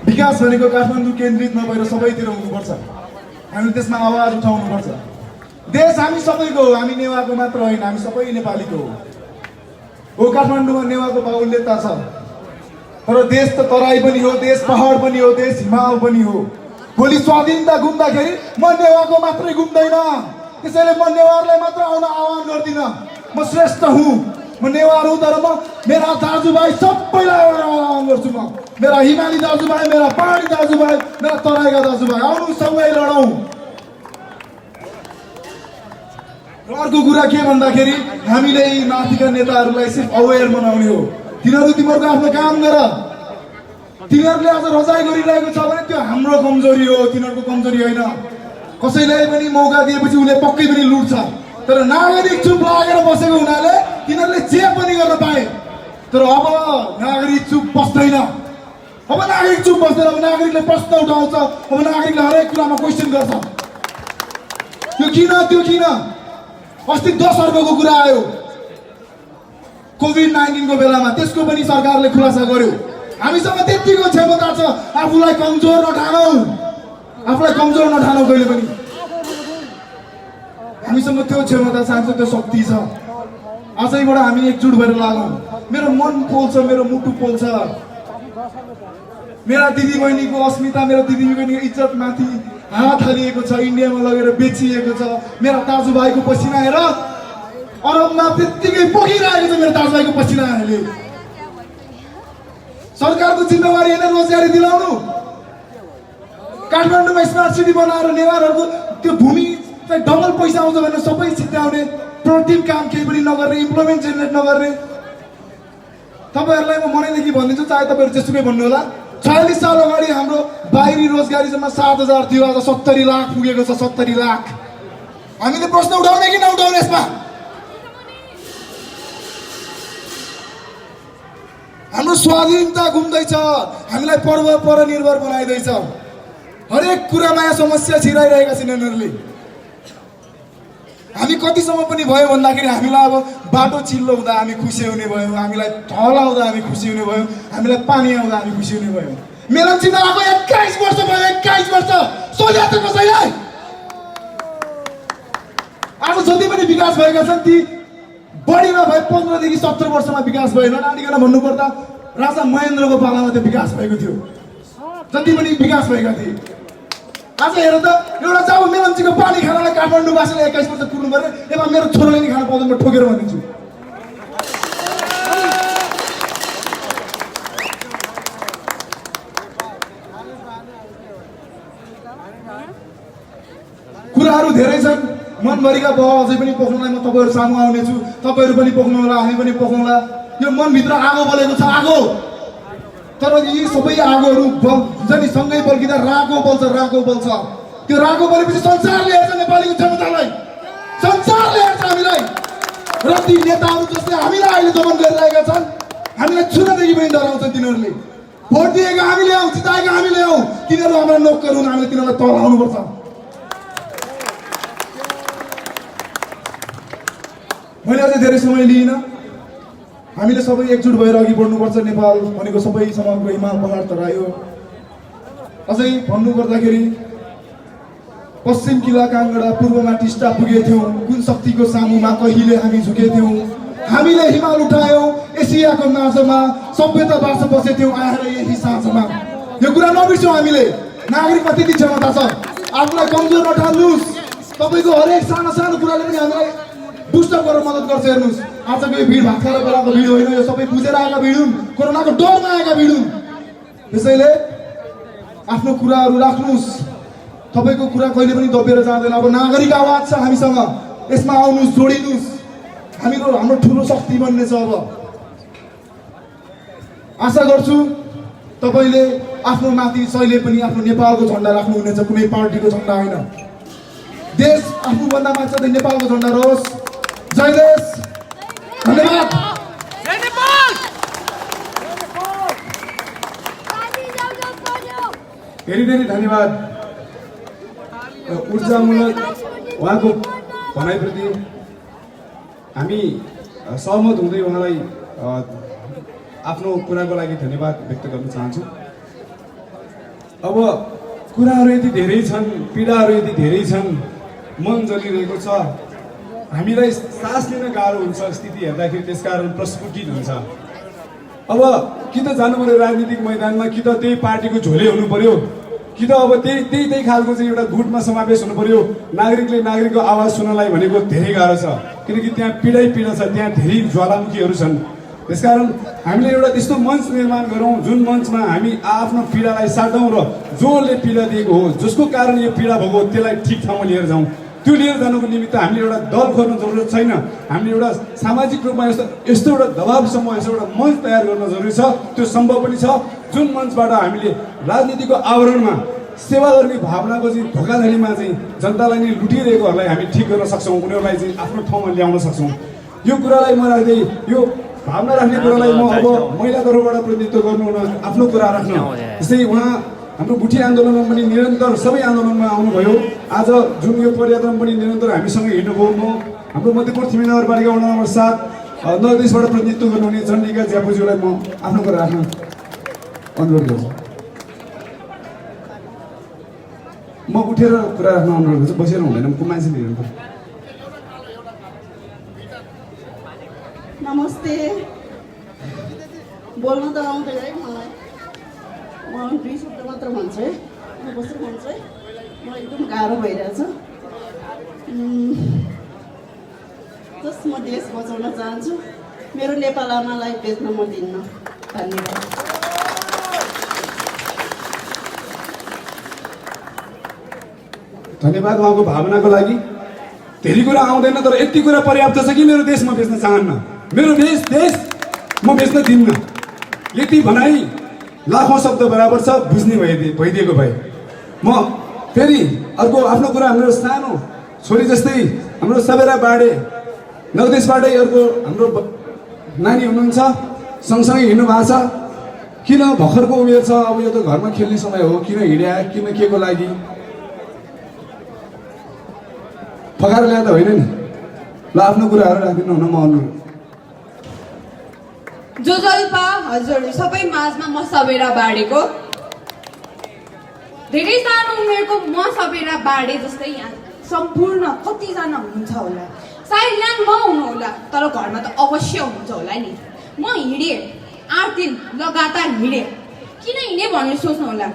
विकास भनेको काठमाडौँ केन्द्रित नभएर सबैतिर हुनुपर्छ। हामीले त्यसमा आवाज उठाउनुपर्छ। देश हामी सबैको हो, हामी नेवाको मात्र होइन, हामी सबै नेपालीको हो। काठमाडौँमा नेवाको बाहुल्यता छ, तर देश त तराई पनि हो, देश पहाड पनि हो, देश हिमाल पनि हो। भोलि स्वाधीनता गुम्दाखेरि म नेवाको मात्रै गुम्दैन, त्यसैले म नेवारलाई मात्र आउन आह्वान गर्दिनँ। म श्रेष्ठ हुँ, म नेवार हुँ, तर म मेरा दाजुभाइ सबैलाई आह्वान गर्छु। म मेरा हिमाली दाजुभाइ, मेरा पहाडी दाजुभाइ, मेरा तराईका दाजुभाइ, आउनु सबै लडौँ। र अर्को कुरा के भन्दाखेरि हामीले यी माथिका नेताहरूलाई सिर्फ अवेर बनाउने हो। तिमीहरूको आफ्नो काम गर। तिनीहरूले आज रजाइ गरिरहेको छ भने त्यो हाम्रो कमजोरी हो, तिनीहरूको कमजोरी होइन। कसैलाई पनि मौका दिएपछि उसले पक्कै पनि लुट्छ। तर नागरिक चुप लागेर बसेको हुनाले तिनीहरूले जे पनि गर्न पाए। तर अब नागरिक चुप बस्दैन। अब नागरिक चुप बस्दैन, अब नागरिकले प्रश्न उठाउँछ, अब नागरिकले हरेक कुरामा क्वेसन गर्छ। त्यो किन, त्यो किन? अस्ति 10 अर्बको कुरा आयो कोभिड-19 को बेलामा, त्यसको पनि सरकारले खुलासा गर्यो। हामीसँग त्यतिको क्षमता छ, आफूलाई कमजोर नठानौ, आफूलाई कमजोर नठानौ कहिले पनि। हामीसँग त्यो क्षमता छ, त्यो शक्ति छ। आजैबाट हामी एकजुट भएर लागौँ। मेरो मन पोल्छ, मेरो मुटु पोल्छ। मेरा दिदी बहिनीको अस्मिता, मेरो दिदी बहिनीको इज्जत माथि हात हालिएको छ, इन्डियामा लगेर बेचिएको छ। मेरा दाजुभाइको पसिना हेर, अरबमा त्यत्तिकै पोखिरहेको छ मेरो दाजुभाइको पसिनाहरूले। सरकारको जिम्मेवारी होइन रोजगारी दिलाउनु। काठमाडौँमा स्मार्ट सिटी बनाएर नेवारहरूको त्यो भूमि चाहिँ डबल पैसा आउँछ भनेर सबै सिद्ध्याउने, प्रोडक्टिभ काम केही पनि नगर्ने, इम्प्लोइमेन्ट जेनेरेट नगर्ने। तपाईँहरूलाई म मनैदेखि भनिदिन्छु, चाहे तपाईँहरू जेसुकै भन्नु होला, 40 साल अगाडि हाम्रो बाहिरी रोजगारी जम्मा 7,000 थियो, आज 70 लाख पुगेको छ। 70 लाख। हामीले प्रश्न उठाउने कि नउठाउने यसमा? हाम्रो स्वाधीनता गुम्दैछ, हामीलाई परनिर्भर बनाइँदैछ। हरेक कुरामा यहाँ समस्या छिराइरहेका छन् यिनीहरूले। हामी कतिसम्म पनि भयो भन्दाखेरि हामीलाई अब बाटो चिल्लो हुँदा हामी खुसी हुने भयो, हामीलाई ढल आउँदा हामी खुसी हुने भयो, हामीलाई पानी आउँदा हामी खुसी हुने भयो। मेलम्ची नआएको 21 वर्ष भयो, 21 वर्ष सोध्या त कसैले? आज जति पनि विकास भएका छन् ती बढीमा भए 15 देखि 70 वर्षमा विकास भयो। नडाँडिकन भन्नुपर्दा राजा महेन्द्रको पालामा त्यो विकास भएको थियो, जति पनि विकास भएका थिए। आज हेर त, एउटा चाहिँ अब मेलम्चीको पानी खानलाई काठमाडौँवासीले 21 वर्ष कुर्नु पर्यो, एमा मेरो छोरोले नि खान पाउँदैन, म ठोकेर भनिदिन्छु। कुराहरू धेरै छन्, मनभरिका भाव अझै पनि पोख्नलाई म तपाईँहरू सामु आउनेछु, तपाईँहरू पनि पोख्नु होला, हामी पनि पोखौँला। यो मनभित्र आगो बलेको छ, आगो। तर यी सबै आगोहरू हुन्छ नि, सँगै बल्किँदा रागो बल्छ, रागो बल्छ। त्यो रागो बलेपछि संसारले हेर्छ नेपालीको क्षमतालाई, संसारले हेर्छ हामीलाई। र ती नेताहरू जसले हामीलाई अहिले दमन गरिरहेका छन्, हामीलाई छुनदेखि पनि डराउँछन् तिनीहरूले। भोट दिएका हामीले हौँ, जिताएका हामीले हौँ, तिनीहरू हाम्रा नोकर हुन्, हामीले तिनीहरूलाई तल आउनुपर्छ। मैले अझै धेरै समय लिइनँ। हामीले सबै एकजुट भएर अघि बढ्नुपर्छ। नेपाल भनेको सबै समग्र हिमाल पहाड तरायो। अझै भन्नुपर्दाखेरि पश्चिम किला काङ्गडा, पूर्वमा टिस्टा पुगेथ्यौँ, कुन शक्तिको सामुमा कहिले हामी झुकेथ्यौँ। हामीले हिमाल उठायौँ, एसियाको नाचमा सभ्यता बास बसेथ्यौँ आएर यही साँझमा। यो कुरा नबिर्सौँ हामीले। नागरिकमा त्यति क्षमता छ, आफूलाई कमजोर नठान्नुहोस्। तपाईँको हरेक सानो सानो कुराले पनि हामीलाई बुस्टअप गरेर मद्दत गर्छ। हेर्नुहोस्, आजको यो भिड भात खाएर बोलाएको भिड होइन, यो सबै बुझेर आएका भिड हुन्, कोरोनाको डरमा आएका भिड हुन्। त्यसैले आफ्नो कुराहरू राख्नुहोस्। तपाईँको कुरा कहिले पनि दबिएर जाँदैन। अब नागरिक आवाज छ हामीसँग, यसमा आउनुहोस्, जोडिनुहोस्। हाम्रो ठुलो शक्ति बन्नेछ। अब आशा गर्छु तपाईँले आफ्नो माथि सहिले पनि आफ्नो नेपालको झन्डा राख्नुहुनेछ, कुनै पार्टीको झन्डा होइन। देश आफूभन्दा मात्र नेपालको झन्डा रहोस्। जय देश, धन्यवाद। धेरै धेरै धन्यवाद। ऊर्जामूलक उहाँको भनाइप्रति हामी सहमत हुँदै उहाँलाई आफ्नो कुराको लागि धन्यवाद व्यक्त गर्न चाहन्छु। अब कुराहरू यति धेरै छन्, पीडाहरू यति धेरै छन्, मन जलिरहेको छ, हामीलाई सास लिन गाह्रो हुन्छ स्थिति हेर्दाखेरि। त्यसकारण प्रस्फुटित हुन्छ। अब कि त जानु पर्यो राजनीतिक मैदानमा, कि त त्यही पार्टीको झोले हुनु पर्यो, कि त अब त्यही खालको चाहिँ एउटा गुटमा समावेश हुनु पर्यो। नागरिकले नागरिकको आवाज सुन्नलाई भनेको धेरै गाह्रो छ, किनकि त्यहाँ पीडा छ, त्यहाँ धेरै ज्वालामुखीहरू छन्। त्यसकारण हामीले एउटा त्यस्तो मञ्च निर्माण गरौँ जुन मञ्चमा हामी आफ्नो पीडालाई साटौँ र जसले पीडा दिएको हो, जसको कारण यो पीडा भएको हो, त्यसलाई ठिक ठाउँमा लिएर जाउँ। त्यो लिएर जानुको निमित्त हामीले एउटा दल खोल्नु जरुरत छैन। हामीले एउटा सामाजिक रूपमा यस्तो एउटा दबावसम्म यस्तो एउटा मञ्च तयार गर्न जरुरी छ। त्यो सम्भव पनि छ, जुन मञ्चबाट हामीले राजनीतिको आवरणमा सेवा गर्ने भावनाको चाहिँ धोकाधडीमा चाहिँ जनतालाई नै लुटिरहेकोहरूलाई हामी ठिक गर्न सक्छौँ, उनीहरूलाई चाहिँ आफ्नो ठाउँमा ल्याउन सक्छौँ। यो कुरालाई म राख्दै, यो भावना राख्ने कुरालाई म अब महिला तर्फबाट प्रतिनिधित्व गर्नु हुन आफ्नो कुरा राख्न। जस्तै उहाँ हाम्रो गुठी आन्दोलनमा पनि निरन्तर सबै आन्दोलनमा आउनुभयो। आज जुन यो पदयात्रामा पनि निरन्तर हामीसँग हिँड्नुभयो। म हाम्रो मध्यपुर थिमी नगरपालिका वडा नम्बर 7 नर्देशबाट प्रतिनिधित्व गर्नुहुने चण्डिका ज्यापुज्यूलाई म आफ्नो कुरा राख्न अनुरोध गर्छु। म उठेर कुरा राख्न अनुरोध गर्छु, बसेर हुँदैन, को मान्छेले हेर्नु पर्छ। नमस्ते। बोल्न त आउँदैन है मलाई, म 2 शब्द मात्र भन्छु है, म कसरी भन्छु है, म एकदम गाह्रो भइरहेछ। जस्ट म देश बचाउन चाहन्छु, मेरो नेपाल आमालाई बेच्न म दिन्न। धन्यवाद। धन्यवाद उहाँको भावनाको लागि। धेरै कुरा आउँदैन, तर यति कुरा पर्याप्त छ कि मेरो देश म बेच्न चाहन्न, मेरो देश म बेच्न दिन्न। यति भनाइ लाखौँ शब्द बराबर छ, बुझ्ने भइदिएको भए। म फेरि अर्को आफ्नो कुरा, हाम्रो सानो छोरी जस्तै हाम्रो सबेरा बाडे नगदेशबाटै अर्को हाम्रो नानी हुनुहुन्छ, सँगसँगै हिँड्नु भएको छ। किन भर्खरको उमेर छ, अब यो त घरमा खेल्ने समय हो, किन हिँड्या, किन के को लागि फकाएर ल्याएर होइन नि। ल आफ्नो कुराहरू राखिदिनु हुन म अनुरोध। जोजल्पा हजुर सबै माझमा म सबेरा बाडेको धेरै सानो उमेरको म सबेरा बाडे जस्तै यहाँ सम्पूर्ण कतिजना हुनुहुन्छ होला, सायद यहाँ नहुनु होला तर घरमा त अवश्य हुनुहुन्छ होला नि। म हिँडेँ 8 दिन लगातार हिँडेँ। किन हिँडेँ भनेर सोच्नु होला,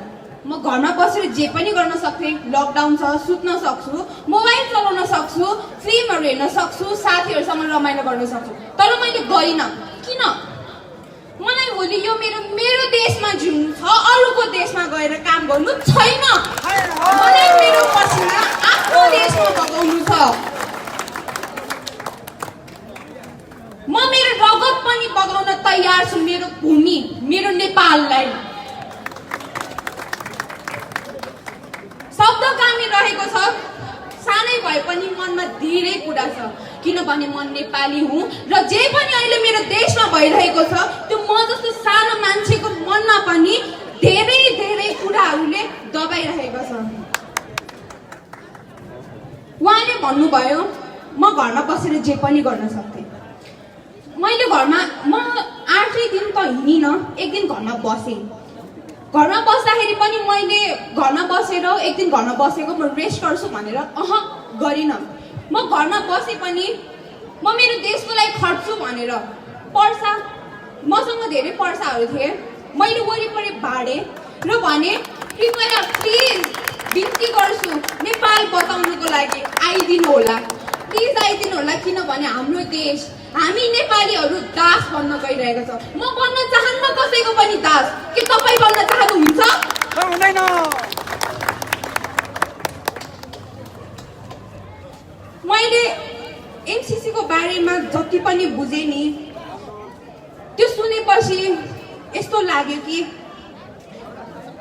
म घरमा बसेर जे पनि गर्न सक्थेँ। लकडाउन छ, सुत्न सक्छु, मोबाइल चलाउन सक्छु, फिल्महरू हेर्न सक्छु, साथीहरूसँग रमाइलो गर्न सक्छु, तर मैले गरिनँ। किन? मलाई भोलि यो मेरो देशमा जिउनु छ, अरूको देशमा गएर काम गर्नु छैन। मलाई मेरो पसिना आफ्नो देशमा बगाउनु छ। म मेरो रगत पनि बगाउन तयार छु मेरो भूमि, मेरो नेपाललाई। शब्द कामी रहेको छ, सानै भए पनि मनमा धेरै कुरा छ, किनभने म नेपाली हुँ र जे पनि अहिले मेरो देशमा भइरहेको छ त्यो म जस्तो सानो मान्छेको मनमा पनि धेरै धेरै कुराहरूले दबाइरहेको छ। उहाँले भन्नुभयो म घरमा बसेर जे पनि गर्न सक्थेँ। मैले घरमा म 8 दिन त हिँडिनँ, 1 दिन घरमा बसेँ। घरमा बस्दाखेरि पनि मैले घरमा बसेर 1 दिन घरमा बसेको म रेस्ट गर्छु भनेर गरिनँ। म घरमा बसे पनि म मेरो देशको लागि खट्छु भनेर पर्सा, मसँग धेरै पर्साहरू थिए, मैले वरिपरि बाडेँ र भने कृपया प्लिज बिन्ती गर्छु नेपाल बचाउनुको लागि आइदिनु होला, प्लिज आइदिनु होला। किनभने हाम्रो देश, हामी नेपालीहरू दास बन्न गइरहेको छ। म बन्न चाहन्न कसैको पनि दास। के तपाईँ बन्न चाहनुहुन्छ? हुँदैन। मैले एमसीसी को बारेमा जति पनि बुझेँ नि, त्यो सुनेपछि यस्तो लाग्यो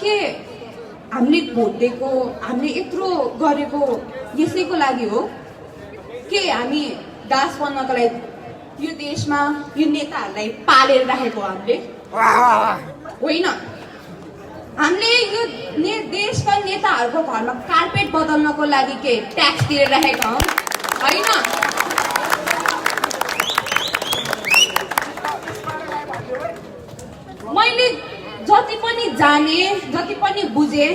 कि हामीले भोट दिएको, हामीले यत्रो गरेको यसैको लागि हो कि हामी दास बन्नको लागि यो देशमा यो नेताहरूलाई पालेर राखेको हामीले होइन। हामीले यो देशका नेताहरूको घरमा कार्पेट बदल्नको लागि के ट्याक्स तिरेर राखेका हौ होइन। मैले जति पनि जाने, जति पनि बुझे,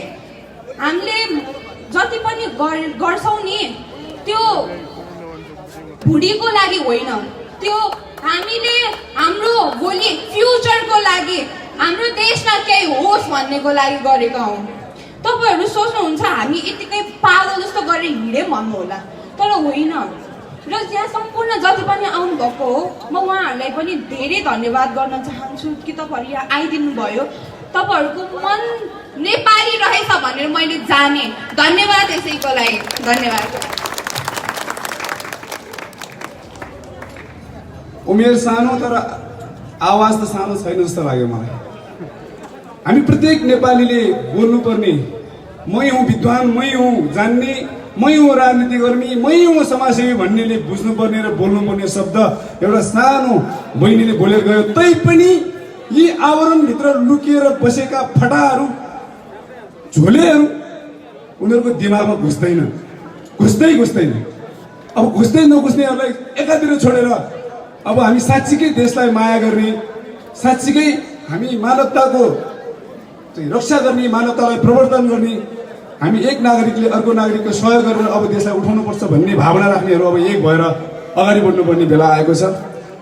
हामीले जति पनि गर्छौँ नि त्यो भुडीको लागि होइन, त्यो हामीले हाम्रो भोलि फ्युचरको लागि, हाम्रो देशमा केही होस् भन्नेको लागि गरेका हौँ। तपाईँहरू सोच्नुहुन्छ हामी यतिकै पागल जस्तो गरेर हिँड्यौँ भन्नु होला, तर होइन। र यहाँ सम्पूर्ण जति पनि आउनु भएको हो, म उहाँहरूलाई पनि धेरै धन्यवाद गर्न चाहन्छु कि तपाईँहरू यहाँ आइदिनु भयो। तपाईँहरूको मन नेपाली रहेछ भनेर मैले जाने। धन्यवाद यसैको लागि, धन्यवाद। उमेर सानो तर आवाज त सानो छैन जस्तो लाग्यो मलाई। हामी प्रत्येक नेपालीले बोल्नुपर्ने, मै हुँ विद्वान, मै हुँ जान्ने, मै हुँ राजनीति कर्मी, मै हुँ समाजसेवी भन्नेले बुझ्नुपर्ने र बोल्नुपर्ने शब्द एउटा सानो बहिनीले बोलेर गयो। तैपनि यी आवरणभित्र लुकिएर बसेका फटाहरू, झोलेहरू उनीहरूको दिमागमा घुस्दैन। अब घुस्दै नघुस्नेहरूलाई एकातिर छोडेर अब हामी साँच्चीकै देशलाई माया गर्ने, साँच्चीकै हामी मानवताको रक्षा गर्ने, मानवतालाई प्रवर्धन गर्ने, हामी एक नागरिकले अर्को नागरिकको सहयोग गरेर अब देशलाई उठाउनुपर्छ भन्ने भावना राख्नेहरू अब एक भएर अगाडि बढ्नुपर्ने बेला आएको छ।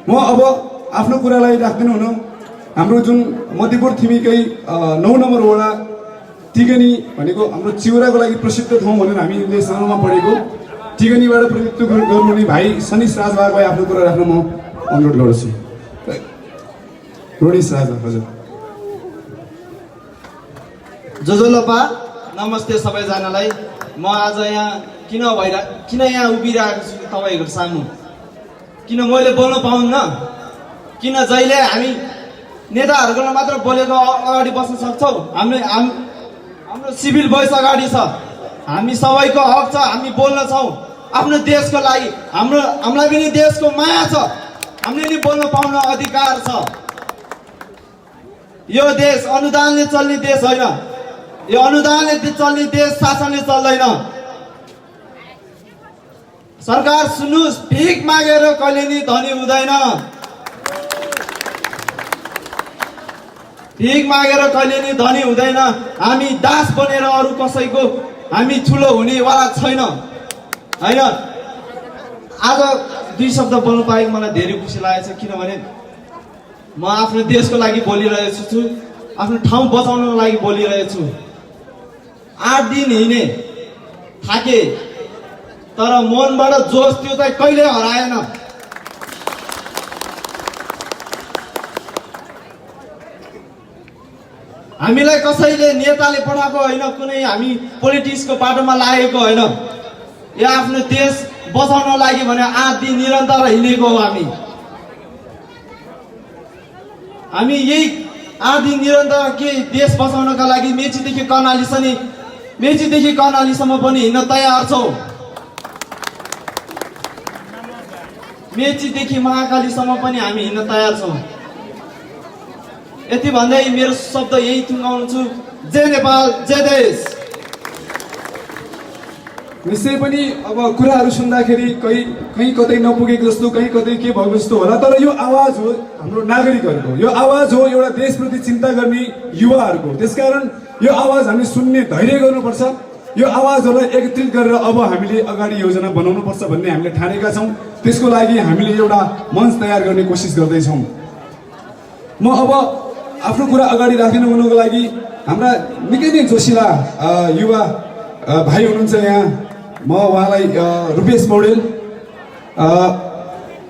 म अब आफ्नो कुरालाई राख्दिनु हुन, हाम्रो जुन मध्यपुर छिमेकै 9 नम्बर वडा टिगनी भनेको हाम्रो चिउराको लागि प्रसिद्ध ठाउँ भनेर हामीले सानोमा पढेको, टिगनीबाट प्रतिनिधित्व गर्नुहुने भाइ सनिस राजभागलाई आफ्नो कुरा राख्न म अनुरोध गर्छु। रोडिस राजा हजुर। जोजोलोपा नमस्ते सबैजनालाई। म आज यहाँ किन यहाँ उभिरहेको छु तपाईँहरूको सामु, किन मैले बोल्न पाउन्न, किन जहिले हामी नेताहरूको मात्र बोलेको अगाडि बस्न सक्छौँ। हाम्रो सिभिल भोइस अगाडि छ, हामी सबैको हक छ, हामी बोल्न छौँ आफ्नो देशको लागि। हामीलाई पनि देशको माया छ, हामीले नि बोल्न पाउन अधिकार छ। यो देश अनुदानले चल्ने देश होइन, यो अनुदानले चल्ने देश शासनले चल्दैन। सरकार सुन्नुहोस्, भिख मागेर कहिले नि धनी हुँदैन। भिख मागेर कहिले नि धनी हुँदैन। हामी दास बनेर अरू कसैको हामी ठुलो हुनेवाला छैन, होइन। आज 2 शब्द बोल्नु पाएँ, मलाई धेरै खुसी लागेको छ, किनभने म आफ्नो देशको लागि बोलिरहेको छु, आफ्नो ठाउँ बचाउनको लागि बोलिरहेको छु। 8 दिन हिँडे, थाके, तर मनबाट जोस त्यो चाहिँ कहिले हराएन। हामीलाई कसैले नेताले पठाएको होइन, कुनै हामी पोलिटिक्सको बाटोमा लागेको होइन। यो आफ्नो देश बचाउन लागि भने 8 दिन निरन्तर हिँडेको हो। हामी यही 8 दिन निरन्तर के देश बचाउनका लागि मेचीदेखि कर्णालीसम्म पनि हिँड्न तयार छौँ। मेचीदेखि महाकालीसम्म पनि हामी हिँड्न तयार छौँ। यति भन्दै मेरो शब्द यही टुङ्गाउँछु। जय नेपाल, जय देश। निश्चय पनि अब कुराहरू सुन्दाखेरि कहीँ कतै नपुगेको जस्तो, कहीँ कतै के भएको जस्तो होला, तर यो आवाज हो हाम्रो नागरिकहरूको, यो आवाज हो एउटा देशप्रति चिन्ता गर्ने युवाहरूको। त्यसकारण यो आवाज हामी सुन्ने धैर्य गर्नुपर्छ। यो आवाजहरूलाई एकत्रित गरेर अब हामीले अगाडि योजना बनाउनुपर्छ भन्ने हामीले ठानेका छौँ। त्यसको लागि हामीले एउटा मञ्च तयार गर्ने कोसिस गर्दैछौँ। म अब आफ्नो कुरा अगाडि राखिनुहुनुको लागि हाम्रा निकै नै जोसिला युवा भाइ हुनुहुन्छ यहाँ। म उहाँलाई रुपेश पौडेल,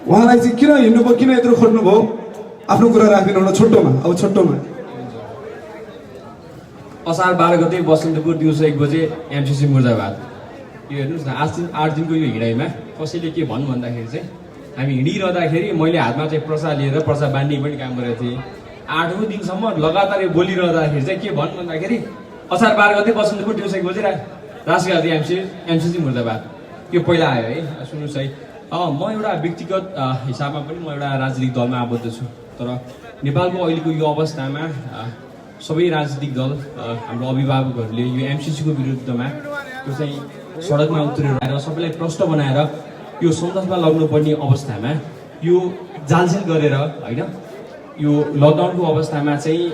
उहाँलाई चाहिँ किन हिँड्नुभयो, किन यत्रो खोज्नुभयो, आफ्नो कुरा राखिदिनु एउटा छोटोमा। असार 12 गते बसन्तपुर दिउँसो 1 बजे एमसिसी मुर्दाबाद। यो हेर्नुहोस् न, 8 दिनको यो हिँडाइमा कसैले के भन्नु भन्दाखेरि चाहिँ हामी हिँडिरहँदाखेरि मैले हातमा चाहिँ पर्चा लिएर पर्चा बाँड्ने पनि काम गरेको थिएँ। 8औं दिनसम्म लगातार यो बोलिरहँदाखेरि चाहिँ के भन्नु भन्दाखेरि असार 12 गते बसन्तपुर दिउँसो 1 बजे राष्ट्रिय एमसिसी मुर्दाबाद। यो पहिला आयो है। सुन्नुहोस् है, म एउटा व्यक्तिगत हिसाबमा पनि म एउटा राजनीतिक दलमा आबद्ध छु, तर नेपालको अहिलेको यो अवस्थामा सबै राजनीतिक दल, हाम्रो अभिभावकहरूले यो एमसिसीको विरुद्धमा त्यो चाहिँ सडकमा उत्रेर सबैलाई प्रष्ट बनाएर यो सङ्घर्षमा लग्नुपर्ने अवस्थामा यो जालझेल गरेर होइन, यो लकडाउनको अवस्थामा चाहिँ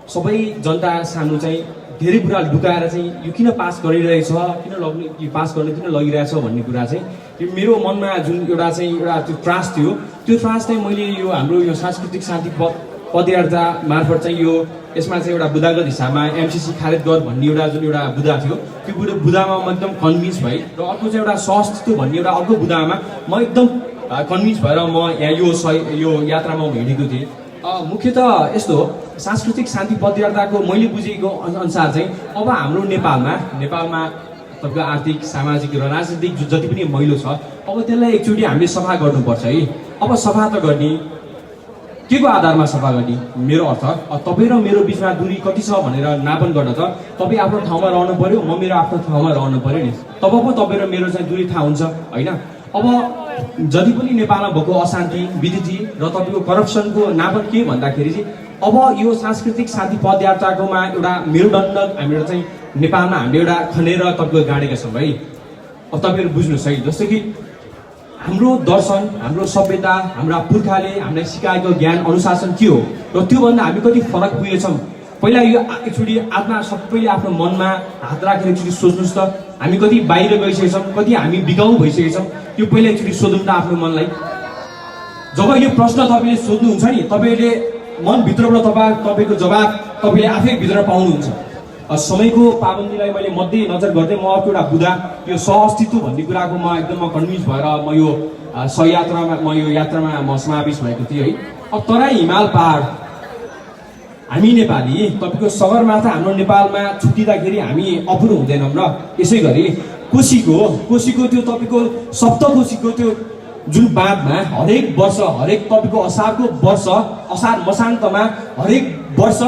सबै जनता सामु चाहिँ धेरै कुरा लुकाएर चाहिँ यो किन पास गरिरहेछ, किन पास गर्न किन लगिरहेछ भन्ने कुरा चाहिँ यो मेरो मनमा जुन एउटा त्यो त्रास थियो, त्यो त्रास चाहिँ मैले यो हाम्रो यो सांस्कृतिक शान्ति पदयात्रा मार्फत चाहिँ यो यसमा चाहिँ एउटा बुदागत हिसाबमा एमसिसी खारेज गर भन्ने एउटा जुन एउटा बुदा थियो, त्यो बुदामा म एकदम कन्भिन्स भएँ। र अर्को चाहिँ एउटा सहस्तित्व भन्ने एउटा अर्को बुदामा म एकदम कन्भिन्स भएर म यहाँ यो यात्रामा हिँडेको थिएँ। मुख्यतः यस्तो हो, सांस्कृतिक शान्ति पदयात्राको मैले बुझेको अनुसार चाहिँ अब हाम्रो नेपालमा तपाईँको आर्थिक, सामाजिक र राजनीतिक जति पनि मैलो छ, अब त्यसलाई एकचोटि हामीले सफा गर्नुपर्छ है। अब सफा त गर्ने के को आधारमा सफा गर्ने? मेरो अर्थ तपाईँ र मेरो बिचमा दूरी कति छ भनेर नापन गर्न त तपाईँ आफ्नो ठाउँमा रहनु पर्यो, म मेरो आफ्नो ठाउँमा रहनु पर्यो नि, तब पो तपाईँ र मेरो चाहिँ दूरी थाहा हुन्छ होइन। अब जति पनि नेपालमा भएको अशान्ति, विद्युती र तपाईँको करप्सनको नापन के भन्दाखेरि चाहिँ अब यो सांस्कृतिक शान्ति पदयात्राकोमा एउटा मेरुदण्ड हामीहरू चाहिँ नेपालमा हामीले एउटा खनेर तपाईँको गाडेका छौँ है। अब तपाईँहरू बुझ्नुहोस् है, जस्तो कि हाम्रो दर्शन, हाम्रो सभ्यता, हाम्रा पुर्खाले हामीलाई सिकाएको ज्ञान अनुशासन के हो र त्योभन्दा हामी कति फरक पुगेछौँ। पहिला यो एकचोटि सबैले आफ्नो मनमा हात राखेर एकचोटि सोच्नुहोस् त, हामी कति बाहिर गइसकेछौँ, कति हामी बिगाउ भइसकेछौँ, यो पहिला एकचोटि सोधौँ त आफ्नो मनलाई। जब यो प्रश्न तपाईँले सोध्नुहुन्छ नि, तपाईँले मनभित्रबाट तपाईँको जवाब तपाईँले आफै भित्र पाउनुहुन्छ। समयको पाबन्दीलाई मैले मध्यनजर गर्दै म अर्को एउटा बुदा यो सहअस्तित्व भन्ने कुराको म कन्भिन्स भएर म यो यात्रामा म समावेश भएको थिएँ है। अब तराई हिमाल पहाड हामी नेपाली, तपाईँको सगरमाथा हाम्रो नेपालमा छुट्टिँदाखेरि हामी अपुरो हुँदैनौँ। र यसै गरी कोशीको त्यो तपाईँको सप्तकोशीको त्यो जुन बाँधमा हरेक वर्ष, हरेक तपाईँको असार मसान्तमा हरेक वर्ष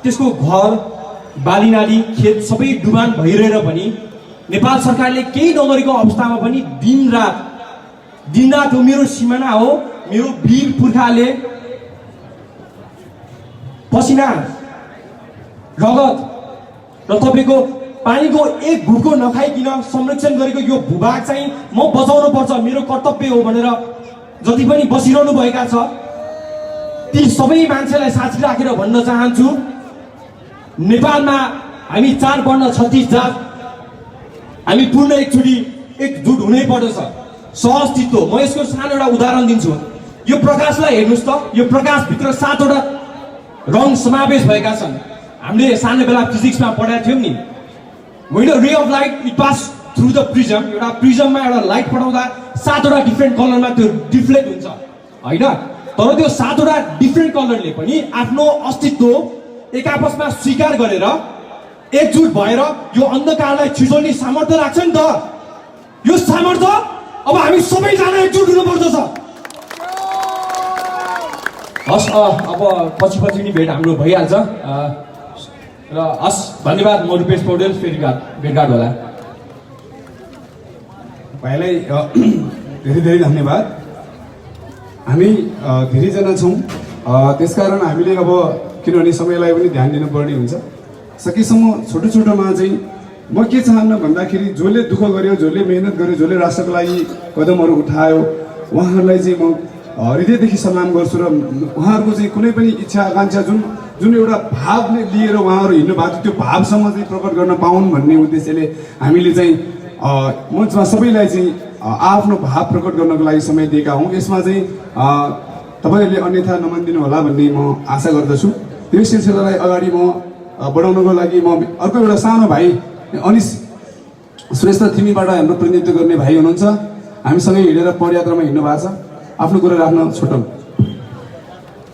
त्यसको घर, बालीनाली, खेत सबै डुबान भइरहेर पनि नेपाल सरकारले केही नगरेको अवस्थामा पनि दिनरात हो मेरो सिमाना हो, मेरो वीर पुर्खाले पसिना, रगत र तपाईँको पानीको एक घुटको नखाइकन संरक्षण गरेको यो भूभाग चाहिँ म बचाउनु पर्छ, मेरो कर्तव्य हो भनेर जति पनि बसिरहनु भएका छ ती सबै मान्छेलाई साक्षी राखेर भन्न चाहन्छु, नेपालमा हामी 4 वर्ण 36 जात, हामी पूर्ण एकचोटि एकजुट हुनै पर्दछ। सहअस्तित्व, म यसको सानो एउटा उदाहरण दिन्छु। यो प्रकाशलाई हेर्नुहोस् त, यो प्रकाशभित्र 7 वटा रङ समावेश भएका छन्। हामीले सानो बेला फिजिक्समा पढाएको थियौँ नि, when a ray of light it pass through the prism, एउटा प्रिजममा एउटा लाइट पठाउँदा 7 वटा डिफ्रेन्ट कलरमा त्यो डिफ्लेक्ट हुन्छ होइन। तर त्यो 7 वटा डिफ्रेन्ट कलरले पनि आफ्नो अस्तित्व एक आपसमा स्वीकार गरेर एकजुट भएर यो अन्धकारलाई छिचोल्ने सामर्थ्य राख्छ नि त। यो सामर्थ्य अब हामी सबैजना एकजुट हुनुपर्दछ। हस्, अब पछि नि भेट हाम्रो भइहाल्छ र हस्, धन्यवाद। म रुपेश पौडेल, फेरि भेटघाट होला। भाइलाई धेरै धेरै धन्यवाद। हामी धेरैजना छौँ, त्यसकारण हामीले अब किनभने समयलाई पनि ध्यान दिनुपर्ने हुन्छ। सकेसम्म छोटो छोटोमा चाहिँ म के चाहन्न भन्दाखेरि जसले दुःख गर्यो, जसले मेहनत गर्यो, जसले राष्ट्रको लागि कदमहरू उठायो उहाँहरूलाई चाहिँ म हृदयदेखि सलाम गर्छु र उहाँहरूको चाहिँ कुनै पनि इच्छा आकाङ्क्षा जुन एउटा भावले लिएर उहाँहरू हिँड्नु भएको थियो त्यो भावसम्म चाहिँ प्रकट गर्न पाउन् भन्ने उद्देश्यले हामीले चाहिँ मञ्चमा सबैलाई चाहिँ आफ्नो भाव प्रकट गर्नको लागि समय दिएका हौँ। यसमा चाहिँ तपाईँहरूले अन्यथा नमानिदिनु होला भन्ने म आशा गर्दछु। यो सिलसिलालाई अगाडि म बढाउनको लागि म अर्को एउटा सानो भाइ अनिश श्रेष्ठ थिमीबाट हाम्रो प्रतिनिधित्व गर्ने भाइ हुनुहुन्छ, हामीसँगै हिँडेर पदयात्रामा हिँड्नु भएको छ, आफ्नो कुरा राख्न छोटो।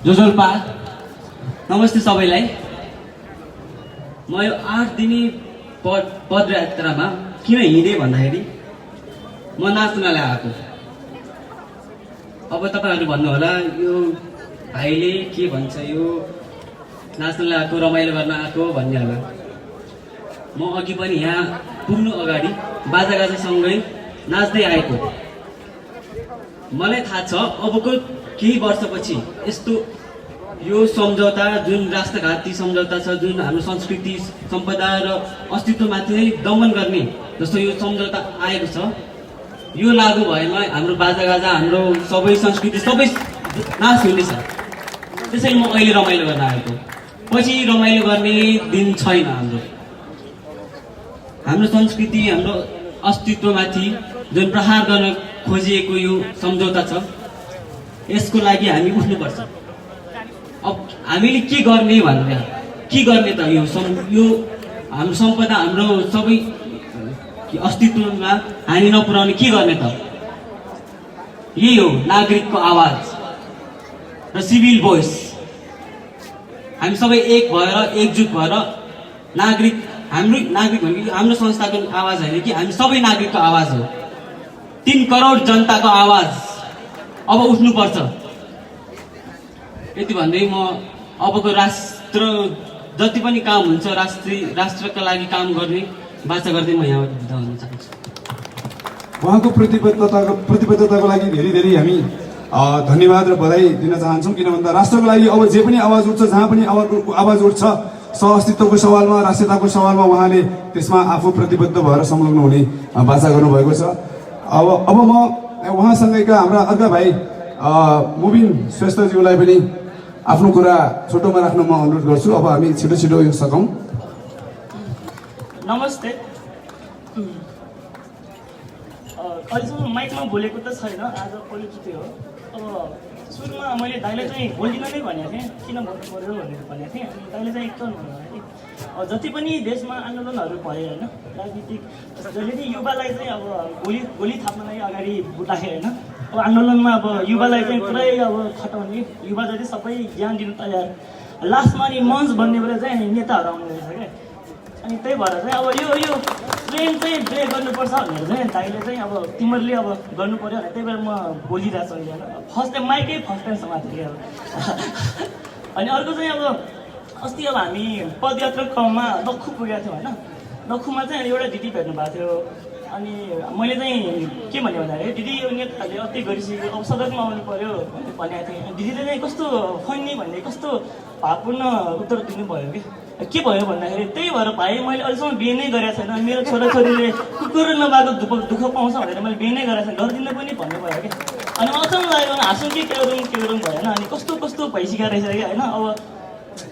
जोजोल्पा, नमस्ते सबैलाई। म यो 8 दिने पदयात्रामा किन हिँडेँ भन्दाखेरि म नाच्नलाई आएको। अब तपाईँहरू भन्नुहोला यो भाइले के भन्छ, यो नाच्नलाई आएको, रमाइलो गर्न आएको भन्ने होला। म अघि पनि यहाँ पुग्नु अगाडि बाजागाजासँगै नाच्दै आएको। मलाई थाहा छ अबको केही वर्षपछि यस्तो यो सम्झौता, जुन राष्ट्रघाती सम्झौता छ, जुन हाम्रो संस्कृति सम्पदा र अस्तित्वमाथि नै दमन गर्ने जस्तो यो सम्झौता आएको छ, यो लागू भएमा हाम्रो बाजागाजा, हाम्रो सबै संस्कृति सबै नाश हुनेछ। त्यसैले म अहिले रमाइलो गर्न आएको। पछि रमाइलो गर्ने दिन छैन। हाम्रो संस्कृति, हाम्रो अस्तित्वमाथि जुन प्रहार गर्न खोजिएको यो सम्झौता छ, यसको लागि हामी उठ्नुपर्छ। अब हामीले के गर्ने भनेर के गर्ने त, यो हाम्रो सम्पदा, हाम्रो सबै अस्तित्वमा हानि नपुर्याउने के गर्ने त? यही हो नागरिकको आवाज र सिभिल भोइस। हामी सबै एक भएर एकजुट भएर हाम्रो नागरिक भनेको हाम्रो संस्थाको आवाज होइन कि हामी सबै नागरिकको आवाज हो। 3 करोड जनताको आवाज अब उठ्नुपर्छ। यति भन्दै म अबको राष्ट्र जति पनि काम हुन्छ, राष्ट्रका लागि काम गर्ने बाचा गर्दै म यहाँबाट बिदा हुन चाहन्छु। उहाँको प्रतिबद्धताको लागि धेरै धेरै हामी धन्यवाद र बधाई दिन चाहन्छौँ। किन भन्दा राष्ट्रको लागि अब जे पनि आवाज उठ्छ, जहाँ पनि आवाज उठ्छ, सहअस्तित्वको सवालमा, राष्ट्रियताको सवालमा उहाँले त्यसमा आफू प्रतिबद्ध भएर संलग्न हुने बाचा गर्नुभएको छ। अब म उहाँसँगैका हाम्रा अर्का भाइ मुबिन श्रेष्ठज्यूलाई पनि आफ्नो कुरा छोटोमा राख्न म अनुरोध गर्छु। अब हामी छिटो छिटो यो सकौँ। नमस्ते। अहिलेसम्म माइकमा बोलेको त छैन, आज पहिलोचोटि हो। अब सुरुमा मैले दाइले चाहिँ बोल्दिनँ नै भनेको थिएँ, किन भन्नु पऱ्यो भनेर भनेको थिएँ। अनि दाइले चाहिँ एकदम भन्नुभयो कि जति पनि देशमा आन्दोलनहरू भयो होइन, राजनीतिक जहिले पनि युवालाई चाहिँ अब गोली थाप्नलाई अगाडि राखे होइन। अब आन्दोलनमा अब युवालाई चाहिँ पुरै अब खटाउने, युवा जति सबै ज्ञान दिनु तयार, लास्टमा नि मञ्च बन्ने बेला चाहिँ नेताहरू आउनु रहेछ क्या। अनि त्यही भएर चाहिँ अब यो ट्रेन चाहिँ ब्रेक गर्नुपर्छ भनेर चाहिँ दाइले चाहिँ अब तिमीहरूले अब गर्नु पऱ्यो भने त्यही भएर म बोलिरहेको छु अहिले होइन। फर्स्ट टाइम माइकै फर्स्ट टाइम समातेको थिएँ अब। अनि अर्को चाहिँ अब अस्ति अब हामी पदयात्रा क्रममा लक्खु पुगेको थियौँ होइन। लक्खुमा चाहिँ एउटा दिदी भेट्नु भएको थियो। अनि मैले चाहिँ के भन्यो भन्दाखेरि दिदी यो नेताहरूले अति गरिसक्यो, अब सदनमा आउनु पऱ्यो भनेको थिएँ। दिदीले चाहिँ कस्तो फन्नी भन्ने कस्तो भावपूर्ण उत्तर दिनुभयो कि के भयो भन्दाखेरि त्यही भएर भाइ मैले अहिलेसम्म बिहे नै गरेको छैन। मेरो छोराछोरीले कुकुर नभएको दुःख पाउँछ भनेर मैले बिहे नै गरेको छैन, गर्दिनँ पनि भन्नुभयो क्या। अनि मलाई अचम्म लाग्यो, हाँसौँ कि के गरौँ भएन। अनि कस्तो कस्तो भइसकेको रहेछ कि होइन। अब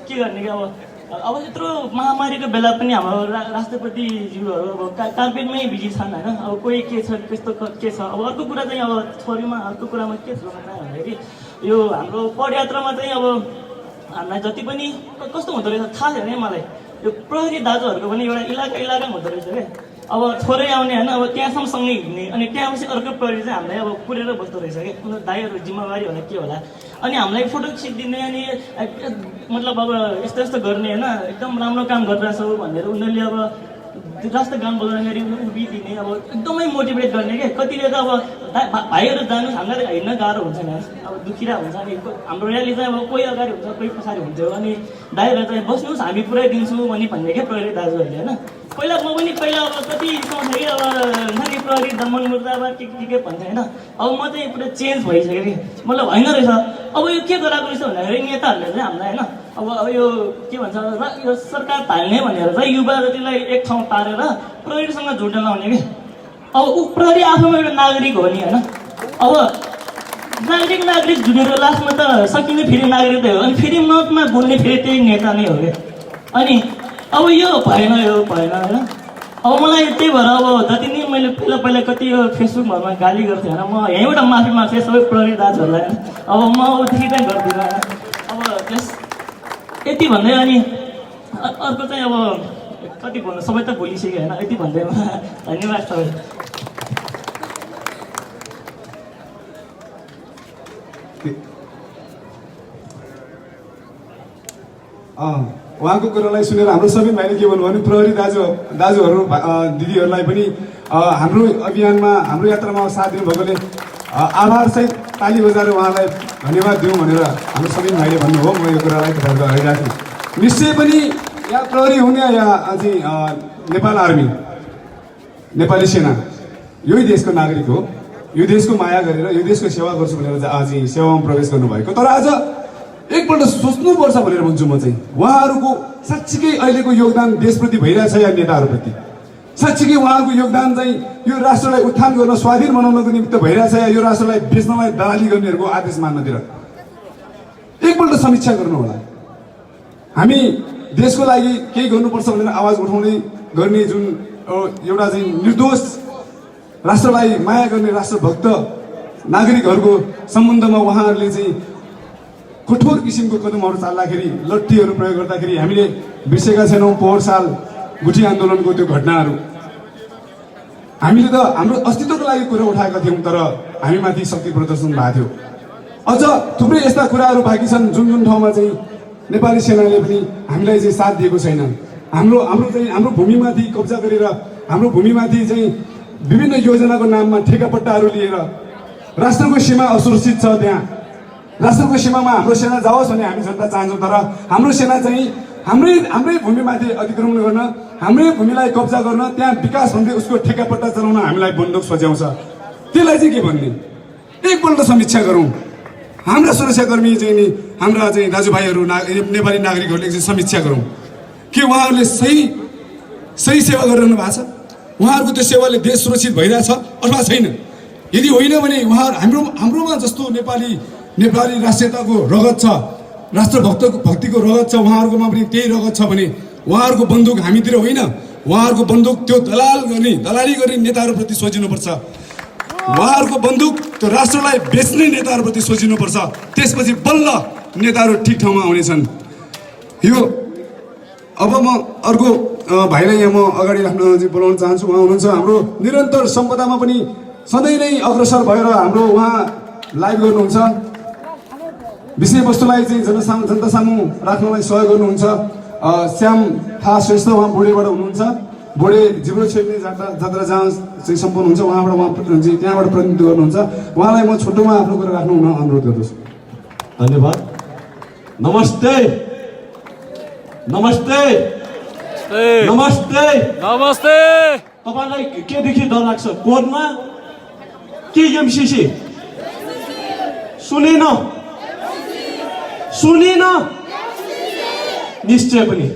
के गर्ने कि अब यत्रो महामारीको बेला पनि हाम्रो राष्ट्रपतिज्यूहरू अब कार्पेटमै बिजी छन् होइन। अब कोही के छ त्यस्तो के छ। अब अर्को कुरा चाहिँ अब छोरीमा अर्को कुरामा के छ भन्दाखेरि यो हाम्रो पदयात्रामा चाहिँ अब हामीलाई जति पनि कस्तो हुँदो रहेछ थाहा छैन है मलाई। यो प्रहरी दाजुहरूको पनि एउटा इलाका हुँदो रहेछ क्या। अब छोरै आउने होइन, अब त्यहाँसम्म सँगै हिँड्ने, अनि त्यहाँपछि अर्को प्रहरी चाहिँ हामीलाई अब पुरेर बस्दो रहेछ क्या। उनीहरू दाइहरू जिम्मेवारी होला के होला। अनि हामीलाई फोटो खिचिदिने, अनि मतलब अब यस्तो यस्तो गर्ने होइन, एकदम राम्रो काम गरिरहेछौ भनेर उनीहरूले अब राष्ट्र गान बोलाउँदाखेरि उभिदिने, अब एकदमै मोटिभेट गर्ने क्या। कतिले त अब भाइहरू जानुहोस्, हामीलाई त हिँड्न गाह्रो हुन्छ नि, अब दुखिरा हुन्छ। अनि हाम्रो र्याली चाहिँ अब कोही अगाडि हुन्छ कोही पछाडि हुन्थ्यो, अनि दाइहरू चाहिँ बस्नुहोस् हामी पुऱ्याइदिन्छौँ भन्ने क्या प्रहरी दाजुहरूले होइन। पहिला म पनि अब कति सोच्थेँ कि अब नानी प्रहरी दमन मुर्दाबाद के भन्थेँ होइन। अब म चाहिँ पुरा चेन्ज भइसक्यो कि, मतलब होइन रहेछ। अब यो के गराएको रहेछ भन्दाखेरि नेताहरूले चाहिँ हामीलाई होइन अब यो के भन्छ यो सरकार थाल्ने भनेर चाहिँ युवा जतिलाई एक ठाउँ पारेर प्रहरीसँग जोड्न लाउने कि। अब ऊ प्रहरी आफूमा एउटा नागरिक हो नि होइन। अब नागरिक जुनेर लास्टमा त सकिने फेरि नागरिक हो, अनि फेरि मतमा बोल्ने फेरि त्यही नेता नै हो क्या। अनि अब यो भएन होइन। अब मलाई त्यही भएर अब जति नै मैले पहिला कति यो फेसबुकहरूमा गाली गर्थेँ होइन, म यहीँबाट माफी माग्थेँ सबै प्रहरी दाजुहरूलाई होइन। अब म अबदेखि चाहिँ गर्दिनँ होइन। अब त्यस यति भन्दै अनि अर्को चाहिँ अब कति भन्नु, सबै त भुलिसक्यो होइन। यति भन्दैमा धन्यवाद सबै। उहाँको कुरालाई सुनेर हाम्रो सबिन भाइले के भन्नुभयो भने प्रहरी दाजुहरू दिदीहरूलाई पनि हाम्रो अभियानमा हाम्रो यात्रामा साथ दिनुभएकोले आभार सहित ताली बजाएर उहाँलाई धन्यवाद दिउँ भनेर हाम्रो सबिन भाइले भन्नुभयो। म यो कुरालाई तपाईँहरूको अगाडि राखेँ। निश्चय पनि या प्रहरी हुने या चाहिँ नेपाल आर्मी, नेपाली सेना यही देशको नागरिक हो। यो देशको माया गरेर यो देशको सेवा गर्छु भनेर चाहिँ सेवामा प्रवेश गर्नुभएको। तर आज एकपल्ट सोच्नुपर्छ भनेर भन्छु म चाहिँ। उहाँहरूको साँच्चीकै अहिलेको योगदान देशप्रति भइरहेछ या नेताहरूप्रति? साँच्चीकै उहाँको योगदान चाहिँ यो राष्ट्रलाई उत्थान गर्न स्वाधीन बनाउनको निमित्त भइरहेछ या यो राष्ट्रलाई बेच्नलाई दलाली गर्नेहरूको आदेश मान्नतिर? एकपल्ट समीक्षा गर्नु होला। हामी देशको लागि केही गर्नुपर्छ भनेर आवाज उठाउने गर्ने जुन एउटा चाहिँ निर्दोष राष्ट्रलाई माया गर्ने राष्ट्रभक्त नागरिकहरूको सम्बन्धमा उहाँहरूले चाहिँ कठोर किसिमको कदमहरू चाल्दाखेरि, लट्ठीहरू प्रयोग गर्दाखेरि हामीले बिर्सेका छैनौँ पोहोर साल गुठी आन्दोलनको त्यो घटनाहरू। हामीले त हाम्रो अस्तित्वको लागि कुरा उठाएका थियौँ, तर हामीमाथि शक्ति प्रदर्शन भएको थियो। अझ थुप्रै यस्ता कुराहरू बाँकी छन् जुन ठाउँमा चाहिँ नेपाली सेनाले पनि हामीलाई चाहिँ साथ दिएको छैन। हाम्रो भूमिमाथि कब्जा गरेर हाम्रो भूमिमाथि चाहिँ विभिन्न योजनाको नाममा ठेकापट्टाहरू लिएर राष्ट्रको सीमा असुरक्षित छ। त्यहाँ राष्ट्रको सीमामा हाम्रो सेना जाओस् भन्ने हामी जनता चाहन्छौँ, तर हाम्रो सेना चाहिँ हाम्रै भूमिमाथि अतिक्रमण गर्न, हाम्रै भूमिलाई कब्जा गर्न, त्यहाँ विकास भन्दै उसको ठेकापट्टा चलाउन हामीलाई बन्दुक सच्याउँछ। त्यसलाई चाहिँ के भन्ने? एकपल्ट समीक्षा गरौँ। हाम्रा सुरक्षाकर्मी चाहिँ नि हाम्रा चाहिँ दाजुभाइहरू नेपाली नागरिकहरूले चाहिँ समीक्षा गरौँ के उहाँहरूले सही सेवा गरिरहनु भएको छ? उहाँहरूको त्यो सेवाले देश सुरक्षित भइरहेछ अथवा छैन? यदि होइन भने उहाँहरू हाम्रोमा जस्तो नेपाली राष्ट्रियताको रगत छ, राष्ट्रभक्तिको रगत छ, उहाँहरूकोमा पनि त्यही रगत छ भने उहाँहरूको बन्दुक हामीतिर होइन, उहाँहरूको बन्दुक त्यो दलाली गर्ने नेताहरूप्रति सोचिनुपर्छ। उहाँहरूको बन्दुक त्यो राष्ट्रलाई बेच्ने नेताहरूप्रति सोचिनुपर्छ। त्यसपछि बल्ल नेताहरू ठिक ठाउँमा आउनेछन्। यो अब म अर्को भाइलाई यहाँ म अगाडि राख्न बोलाउन चाहन्छु। उहाँ हुनुहुन्छ हाम्रो निरन्तर सम्पदामा पनि सधैँ नै अग्रसर भएर हाम्रो उहाँ लाइभ गर्नुहुन्छ, विषयवस्तुलाई चाहिँ जनता सामु राख्नलाई सहयोग गर्नुहुन्छ। श्याम थाहा श्रेष्ठ उहाँ बोडेबाट हुनुहुन्छ। बोडे जिब्रो छेप्ने जात्रा जहाँ चाहिँ सम्पन्न हुन्छ उहाँबाट त्यहाँबाट प्रतिनिधित्व गर्नुहुन्छ। उहाँलाई म छोटोमा आफ्नो कुरा राख्नु हुन अनुरोध गर्दछु। धन्यवाद। नमस्ते नमस्ते नमस्ते नमस्ते। तपाईँलाई केदेखि डर लाग्छ? कोरोना के एमसिसी? सुनेन निश्चय पनि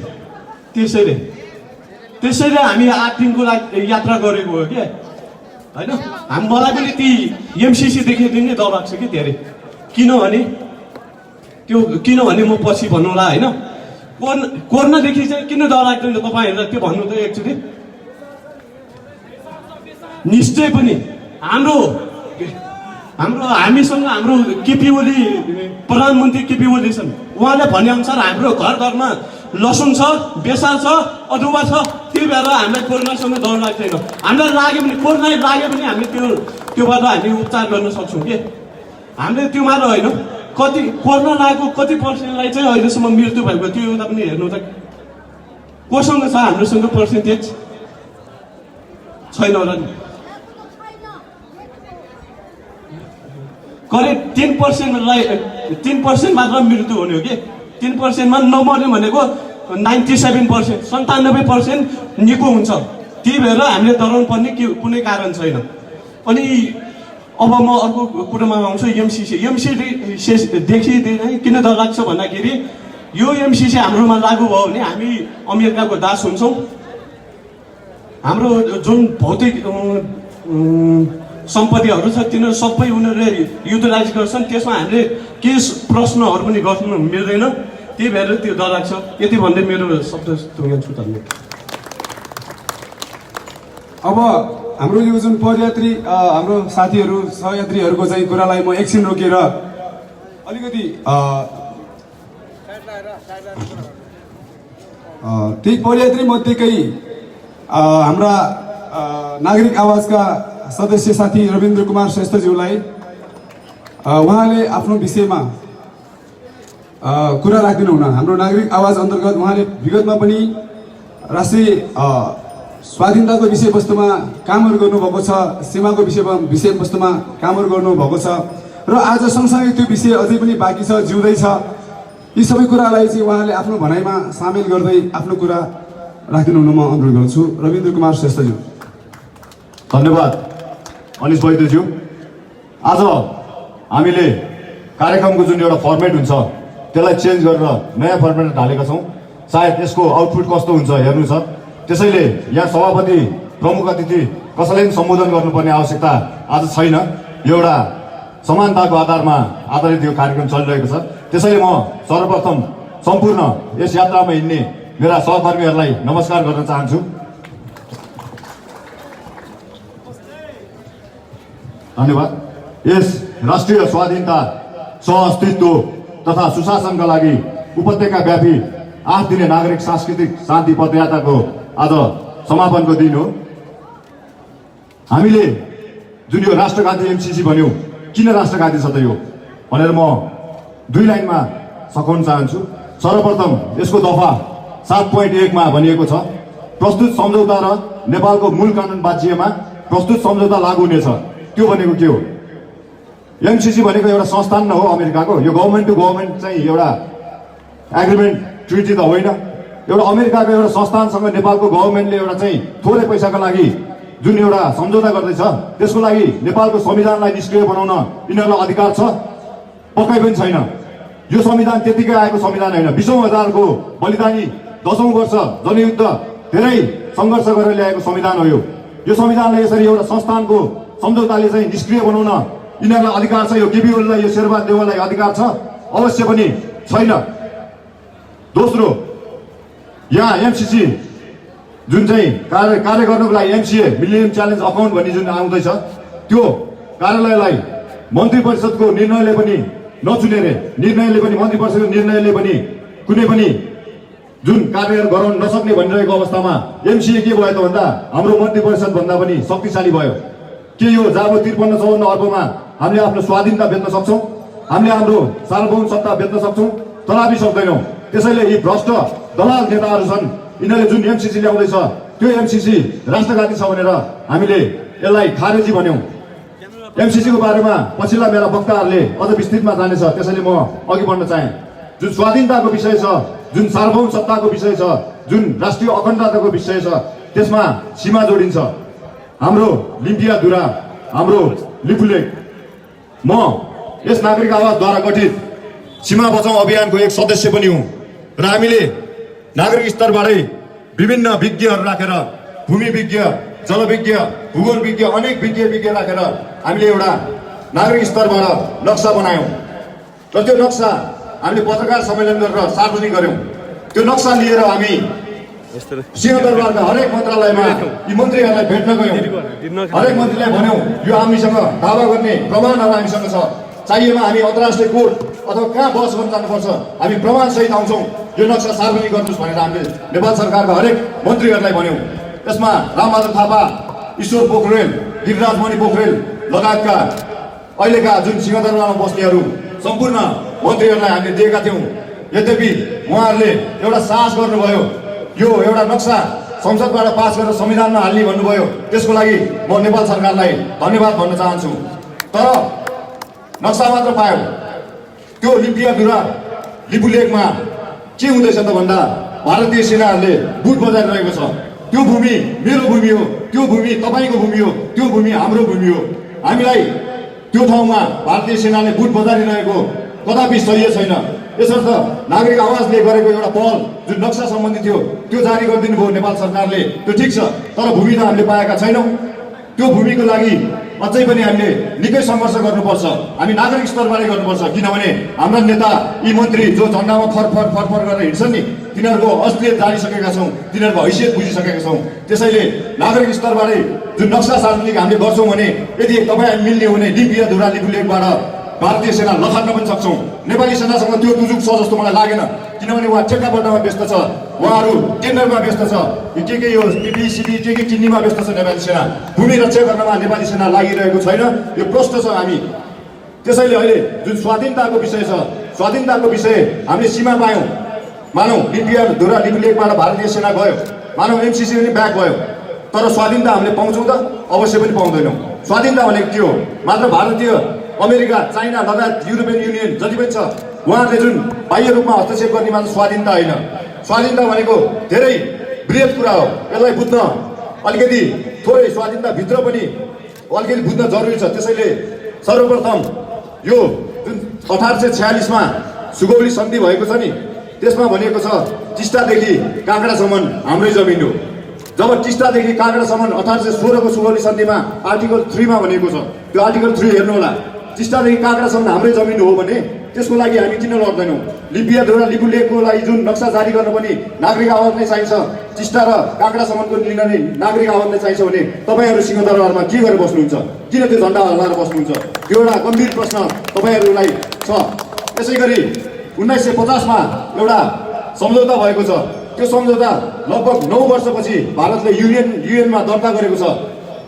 त्यसैले हामी 8 दिनको लागि यात्रा गरेको हो क्या होइन। मलाई पनि ती एमसिसीदेखि नै डर लाग्छ कि धेरै, किनभने म पछि भन्नुला होइन। कोरोनादेखि चाहिँ किन डर लाग्दैन तपाईँहरूलाई त्यो भन्नु त एकचोटि। निश्चय पनि हामीसँग हाम्रो केपी ओली प्रधानमन्त्री केपी ओली छन्। उहाँले भनेअनुसार हाम्रो घर घरमा लसुन छ, बेसार छ, अदुवा छ। त्यही भएर हामीलाई कोरोनासँग डर लाग्दैन। हामीलाई लाग्यो भने कोरोना लाग्यो भने हामी त्योबाट हामी उपचार गर्न सक्छौँ कि। हामीले त्यो मात्र होइन, कति कोरोना लागेको कति पर्सेन्टलाई चाहिँ अहिलेसम्म मृत्यु भएको त्यो एउटा पनि हेर्नु त कोसँग छ। हाम्रोसँग पर्सेन्टेज छैन होला नि। करिब 10% मात्र मृत्यु हुने हो कि। 10%मा नमर्ने भनेको 97%, 97% निको हुन्छ। त्यही भएर हामीले डराउनु पर्ने कुनै कारण छैन। अनि अब म अर्को कुरामा आउँछु। एमसिसीदेखि किन डर लाग्छ भन्दाखेरि यो एमसिसी हाम्रोमा लागू भयो भने हामी अमेरिकाको दास हुन्छौँ। हाम्रो जुन भौतिक सम्पत्तिहरू छ तिनीहरू सबै उनीहरूले युटिलाइज गर्छन्। त्यसमा हामीले केही प्रश्नहरू पनि गर्नु मिल्दैन। त्यही भएर त्यो डर लाग्छ। यति भन्दै मेरो शब्द टुङ्ग्याउँछु। धन्यवाद। अब हाम्रो यो जुन पदयात्री हाम्रो साथीहरू सहयात्रीहरूको चाहिँ कुरालाई म एकछिन रोकेर अलिकति त्यही पदयात्री मध्येकै हाम्रा नागरिक आवाजका सदस्य साथी रविन्द्र कुमार श्रेष्ठज्यूलाई उहाँले आफ्नो विषयमा कुरा राखिदिनु हुन। हाम्रो नागरिक आवाज अन्तर्गत उहाँले विगतमा पनि राष्ट्रिय स्वाधीनताको विषयवस्तुमा कामहरू गर्नुभएको छ, सीमाको विषयवस्तुमा कामहरू गर्नुभएको छ र आज सँगसँगै त्यो विषय अझै पनि बाँकी छ, जिउँदैछ। यी सबै कुरालाई चाहिँ उहाँले आफ्नो भनाइमा सामेल गर्दै आफ्नो कुरा राखिदिनु हुन म अनुरोध गर्छु। रविन्द्र कुमार श्रेष्ठज्यू। धन्यवाद अनिश वैद्यज्यू। आज हामीले कार्यक्रमको जुन एउटा फर्मेट हुन्छ त्यसलाई चेन्ज गरेर नयाँ फर्मेटमा ढालेका छौँ। सायद यसको आउटपुट कस्तो हुन्छ हेर्नु छ। त्यसैले यहाँ सभापति प्रमुख अतिथि कसैलाई पनि सम्बोधन गर्नुपर्ने आवश्यकता आज छैन। यो एउटा समानताको आधारमा आधारित यो कार्यक्रम चलिरहेको छ। त्यसैले म सर्वप्रथम सम्पूर्ण यस यात्रामा हिँड्ने मेरा सहकर्मीहरूलाई नमस्कार गर्न चाहन्छु। धन्यवाद। यस राष्ट्रिय स्वाधीनता, सहअस्तित्व तथा सुशासनका लागि उपत्यकाव्यापी 8 दिने नागरिक सांस्कृतिक शान्ति पदयात्राको आज समापनको दिन हो। हामीले जुन यो राष्ट्रघाती एमसिसी भन्यौँ, किन राष्ट्रघाती छ त यो भनेर म 2 लाइनमा सघाउन चाहन्छु। सर्वप्रथम यसको दफा 7.1 मा भनिएको छ, प्रस्तुत सम्झौता र नेपालको मूल कानुन बाँचिएमा प्रस्तुत सम्झौता लागू हुनेछ। त्यो भनेको के हो? एमसिसी भनेको एउटा संस्थान न हो अमेरिकाको। यो गभर्मेन्ट टु गभर्मेन्ट चाहिँ एउटा एग्रिमेन्ट ट्रिटी त होइन। एउटा अमेरिकाको एउटा संस्थानसँग नेपालको गभर्मेन्टले एउटा चाहिँ थोरै पैसाको लागि जुन एउटा सम्झौता गर्दैछ, त्यसको लागि नेपालको संविधानलाई निष्क्रिय बनाउन यिनीहरूलाई अधिकार छ? पक्कै पनि छैन। यो संविधान त्यतिकै आएको संविधान होइन। 20औं हजारको बलिदानी 10औं वर्ष जनयुद्ध धेरै सङ्घर्ष गरेर ल्याएको संविधान हो यो संविधानलाई यसरी एउटा संस्थानको सम्झौताले चाहिँ निष्क्रिय बनाउन यिनीहरूलाई अधिकार छ? यो केपी ओलीलाई, यो शेरबहादुर देउवालाई अधिकार छ? अवश्य पनि छैन। दोस्रो, यहाँ एमसिसी जुन चाहिँ कार्य गर्नुको लागि एमसिए मिलेनियम च्यालेन्ज अकाउन्ट भन्ने जुन आउँदैछ, त्यो कार्यालयलाई मन्त्री परिषदको निर्णयले पनि नचुनेरे, मन्त्री परिषदको निर्णयले पनि कुनै पनि जुन कार्यहरू गराउन नसक्ने भनिरहेको अवस्थामा एमसिए के भयो त भन्दा हाम्रो मन्त्री परिषद भन्दा पनि शक्तिशाली भयो। के यो जाबो 53-54 अर्बमा हामीले आफ्नो स्वाधीनता बेच्न सक्छौँ? हामीले हाम्रो सार्वभौम सत्ता बेच्न सक्छौँ? तथापि सक्दैनौँ। त्यसैले यी भ्रष्ट दलाल नेताहरू छन्, यिनीहरूले जुन एमसिसी ल्याउँदैछ त्यो एमसिसी राष्ट्रघाती छ भनेर हामीले यसलाई खारेजी भन्यौँ। एमसिसीको बारेमा पछिल्ला मेरा वक्ताहरूले अझ विस्तृतमा जानेछ, त्यसैले म अघि बढ्न चाहेँ। जुन स्वाधीनताको विषय छ, जुन सार्वभौम सत्ताको विषय छ, जुन राष्ट्रिय अखण्डताको विषय छ, त्यसमा सीमा जोडिन्छ। हाम्रो लिम्पियाधुरा, हाम्रो लिपुलेक। म यस नागरिक आवाजद्वारा गठित सीमा बचाउँ अभियानको एक सदस्य पनि हुँ र हामीले नागरिक स्तरबाटै विभिन्न विज्ञहरू राखेर भूमि विज्ञ, जलविज्ञ, भूगोल विज्ञ, अनेक विज्ञ राखेर हामीले एउटा नागरिक स्तरबाट नक्सा बनायौँ र त्यो नक्सा हामीले पत्रकार सम्मेलन गरेर सार्वजनिक गर्यौँ। त्यो नक्सा लिएर हामी सिंहदरबारका हरेक मन्त्रालयमा यी मन्त्रीहरूलाई भेट्न गयौँ। हरेक मन्त्रीलाई भन्यौँ यो हामीसँग दावा गर्ने प्रमाणहरू हामीसँग छ, चाहिएमा हामी अन्तर्राष्ट्रिय कोर्ट अथवा कहाँ बहस गर्न जानुपर्छ, हामी प्रमाणसहित आउँछौँ, यो नक्सा सार्वजनिक गर्नुहोस् भनेर हामीले नेपाल सरकारका हरेक मन्त्रीहरूलाई भन्यौँ। यसमा रामबहादुर थापा, ईश्वर पोखरेल, गिरिराजमणि पोखरेल लगायतका अहिलेका जुन सिंहदरबारमा बस्नेहरू सम्पूर्ण मन्त्रीहरूलाई हामीले दिएका थियौँ। यद्यपि उहाँहरूले एउटा साहस गर्नुभयो, यो एउटा नक्सा संसदबाट पास गरेर संविधानमा हाल्ने भन्नुभयो। त्यसको लागि म नेपाल सरकारलाई धन्यवाद भन्न चाहन्छु। तर नक्सा मात्र पायो, त्यो लिम्पियाधुरा लिपुलेखमा के हुँदैछ त भन्दा भारतीय सेनाहरूले बुट बजाइरहेको छ। त्यो भूमि मेरो भूमि हो, त्यो भूमि तपाईँको भूमि हो, त्यो भूमि हाम्रो भूमि हो। हामीलाई त्यो ठाउँमा भारतीय सेनाले बुट बजारिरहेको कदापि सही छैन। यसर्थ नागरिक आवाजले गरेको एउटा पहल जुन नक्सा सम्बन्धी थियो त्यो जारी गरिदिनु भयो नेपाल सरकारले, त्यो ठिक छ। तर भूमि त हामीले पाएका छैनौँ। त्यो भूमिको लागि अझै पनि हामीले निकै सङ्घर्ष गर्नुपर्छ। हामी नागरिक स्तरबाटै गर्नुपर्छ, किनभने हाम्रा नेता यी मन्त्री जो झन्डामा फरफर गरेर हिँड्छन् नि, तिनीहरूको असलियत जानिसकेका छौँ, तिनीहरूको हैसियत बुझिसकेका छौँ। त्यसैले नागरिक स्तरबाटै जुन नक्सा सार्वजनिक हामीले गर्छौँ भने यदि तपाईँ मिल्ने हो भने लिम्पियाधुरा लिपुलेखबाट भारतीय सेना लखाड्न पनि सक्छौँ। नेपाली सेनासँग त्यो दुजुक छ जस्तो मलाई लागेन, किनभने उहाँ ठेक्का बट्टामा व्यस्त छ, उहाँहरू टेन्डरमा व्यस्त छ, के यो टिपीसिपी के किन्नेमा व्यस्त छ। नेपाली सेना भूमि रक्षा गर्नमा नेपाली सेना लागिरहेको छैन, यो प्रश्न छ हामी। त्यसैले अहिले जुन स्वाधीनताको विषय छ, स्वाधीनताको विषय हामीले सीमा पायौँ। मानौँ लिम्पियाधुरा लिपुलेखबाट भारतीय सेना गयो, मानौँ एमसिसी पनि ब्याक भयो, तर स्वाधीनता हामीले पाउँछौँ त? अवश्य पनि पाउँदैनौँ। स्वाधीनता भनेको के हो? मात्र भारतीय, अमेरिका, चाइना लगायत युरोपियन युनियन जति पनि छ उहाँहरूले जुन बाह्य रूपमा हस्तक्षेप गर्ने मात्र स्वाधीनता होइन। स्वाधीनता भनेको धेरै बृहत कुरा हो। यसलाई बुझ्न अलिकति थोरै स्वाधीनताभित्र पनि अलिकति बुझ्न जरुरी छ। त्यसैले सर्वप्रथम यो जुन 1846मा सुगौली सन्धि भएको छ नि, त्यसमा भनिएको छ टिस्टादेखि काँक्रासम्म हाम्रै जमिन हो। जब टिस्टादेखि काँक्रासम्म 1816को सुगौली सन्धिमा आर्टिकल 3मा भनिएको छ, त्यो आर्टिकल 3 हेर्नु होला। टिस्टादेखि काँक्रासम्म हाम्रै जमिन हो भने त्यसको लागि हामी किन लड्दैनौँ? लिम्पियाधुरा लिपुलेखको लागि जुन नक्सा जारी गर्न पनि नागरिक आवाज नै चाहिन्छ, टिस्टा र काँक्रासम्मको लिन नै नागरिक आवाज नै चाहिन्छ भने तपाईँहरू सिंहदरबारमा के गरेर बस्नुहुन्छ? किन त्यो झन्डा हल्लाएर बस्नुहुन्छ? त्यो एउटा गम्भीर प्रश्न तपाईँहरूलाई छ। त्यसै गरी 1950मा एउटा सम्झौता भएको छ। त्यो सम्झौता लगभग 9 वर्षपछि भारतले युएनमा दर्ता गरेको छ,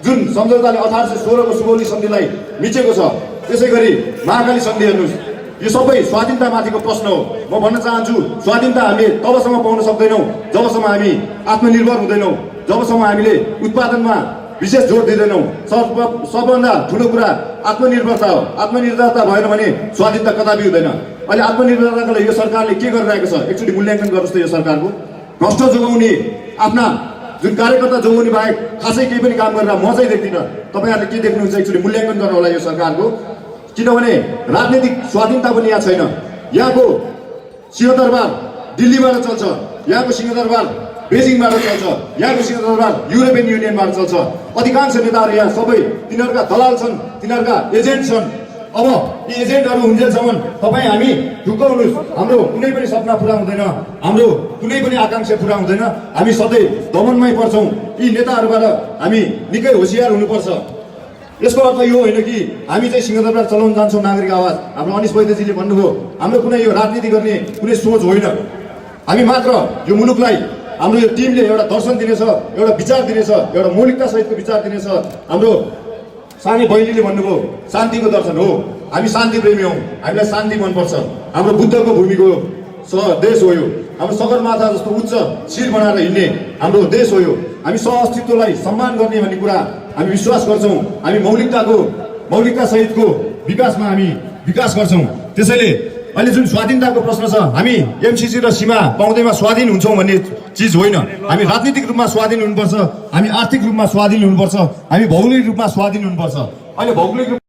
जुन सम्झौताले 1816को सुगौली सन्धिलाई मिचेको छ। त्यसै गरी महाकाली सन्धि हेर्नुहोस्, यो सबै स्वाधीनतामाथिको प्रश्न हो। म भन्न चाहन्छु स्वाधीनता हामीले तबसम्म पाउन सक्दैनौँ जबसम्म हामी आत्मनिर्भर हुँदैनौँ, जबसम्म हामीले उत्पादनमा विशेष जोड दिँदैनौँ। सबभन्दा ठुलो कुरा आत्मनिर्भरता हो। आत्मनिर्भरता भएन भने स्वाधीनता कदापि हुँदैन। अहिले आत्मनिर्भरताको लागि यो सरकारले के गरिरहेको छ? एकचोटि मूल्याङ्कन गर्नुहोस् त यो सरकारको। भ्रष्ट जोगाउने, आफ्ना जुन कार्यकर्ता जोगाउने बाहेक खासै केही पनि काम गरेर म चाहिँ देख्दिनँ। तपाईँहरूले के देख्नुहुन्छ? एकचोटि मूल्याङ्कन गर्नु होला यो सरकारको, किनभने राजनीतिक स्वाधीनता पनि यहाँ छैन। यहाँको सिंहदरबार दिल्लीबाट चल्छ, यहाँको सिंहदरबार बेजिङबाट चल्छ, यहाँको सिंहदरबार युरोपियन युनियनबाट चल्छ। अधिकांश नेताहरू यहाँ सबै तिनीहरूका दलाल छन्, तिनीहरूका एजेन्ट छन्। अब यी एजेन्टहरू हुन्जेलसम्म तपाईँ हामी ढुक्क हुनुहोस्, हाम्रो कुनै पनि सपना पुरा हुँदैन, हाम्रो कुनै पनि आकाङ्क्षा पुरा हुँदैन। हामी सधैँ दमनमै पर्छौँ। यी नेताहरूबाट हामी निकै होसियार हुनुपर्छ। यसको अर्थ यो होइन कि हामी चाहिँ सिंहदरबार चलाउन जान्छौँ नागरिक आवाज। हाम्रो अनिश वैद्यजीले भन्नुभयो, हाम्रो कुनै यो राजनीति गर्ने कुनै सोच होइन। हामी मात्र यो मुलुकलाई, हाम्रो यो टिमले एउटा दर्शन दिनेछ, एउटा विचार दिनेछ, एउटा मौलिकता सहितको विचार दिनेछ। हाम्रो सानी बहिनीले भन्नुभयो शान्तिको दर्शन हो। हामी शान्ति प्रेमी हौँ, हामीलाई शान्ति मनपर्छ। हाम्रो बुद्धको भूमिको देश हो यो। हाम्रो सगरमाथा जस्तो उच्च शिर बनाएर हिँड्ने हाम्रो देश हो यो। हामी सहअस्तित्वलाई सम्मान गर्ने भन्ने कुरा हामी विश्वास गर्छौँ। हामी मौलिकता सहितको विकासमा हामी विकास गर्छौँ। त्यसैले अहिले जुन स्वाधीनताको प्रश्न छ, हामी एमसिसी र सीमा पाउँदैमा स्वाधीन हुन्छौँ भन्ने चिज होइन। हामी राजनीतिक रूपमा स्वाधीन हुनुपर्छ, हामी आर्थिक रूपमा स्वाधीन हुनुपर्छ, हामी भौगोलिक रूपमा स्वाधीन हुनुपर्छ। अहिले भौगोलिक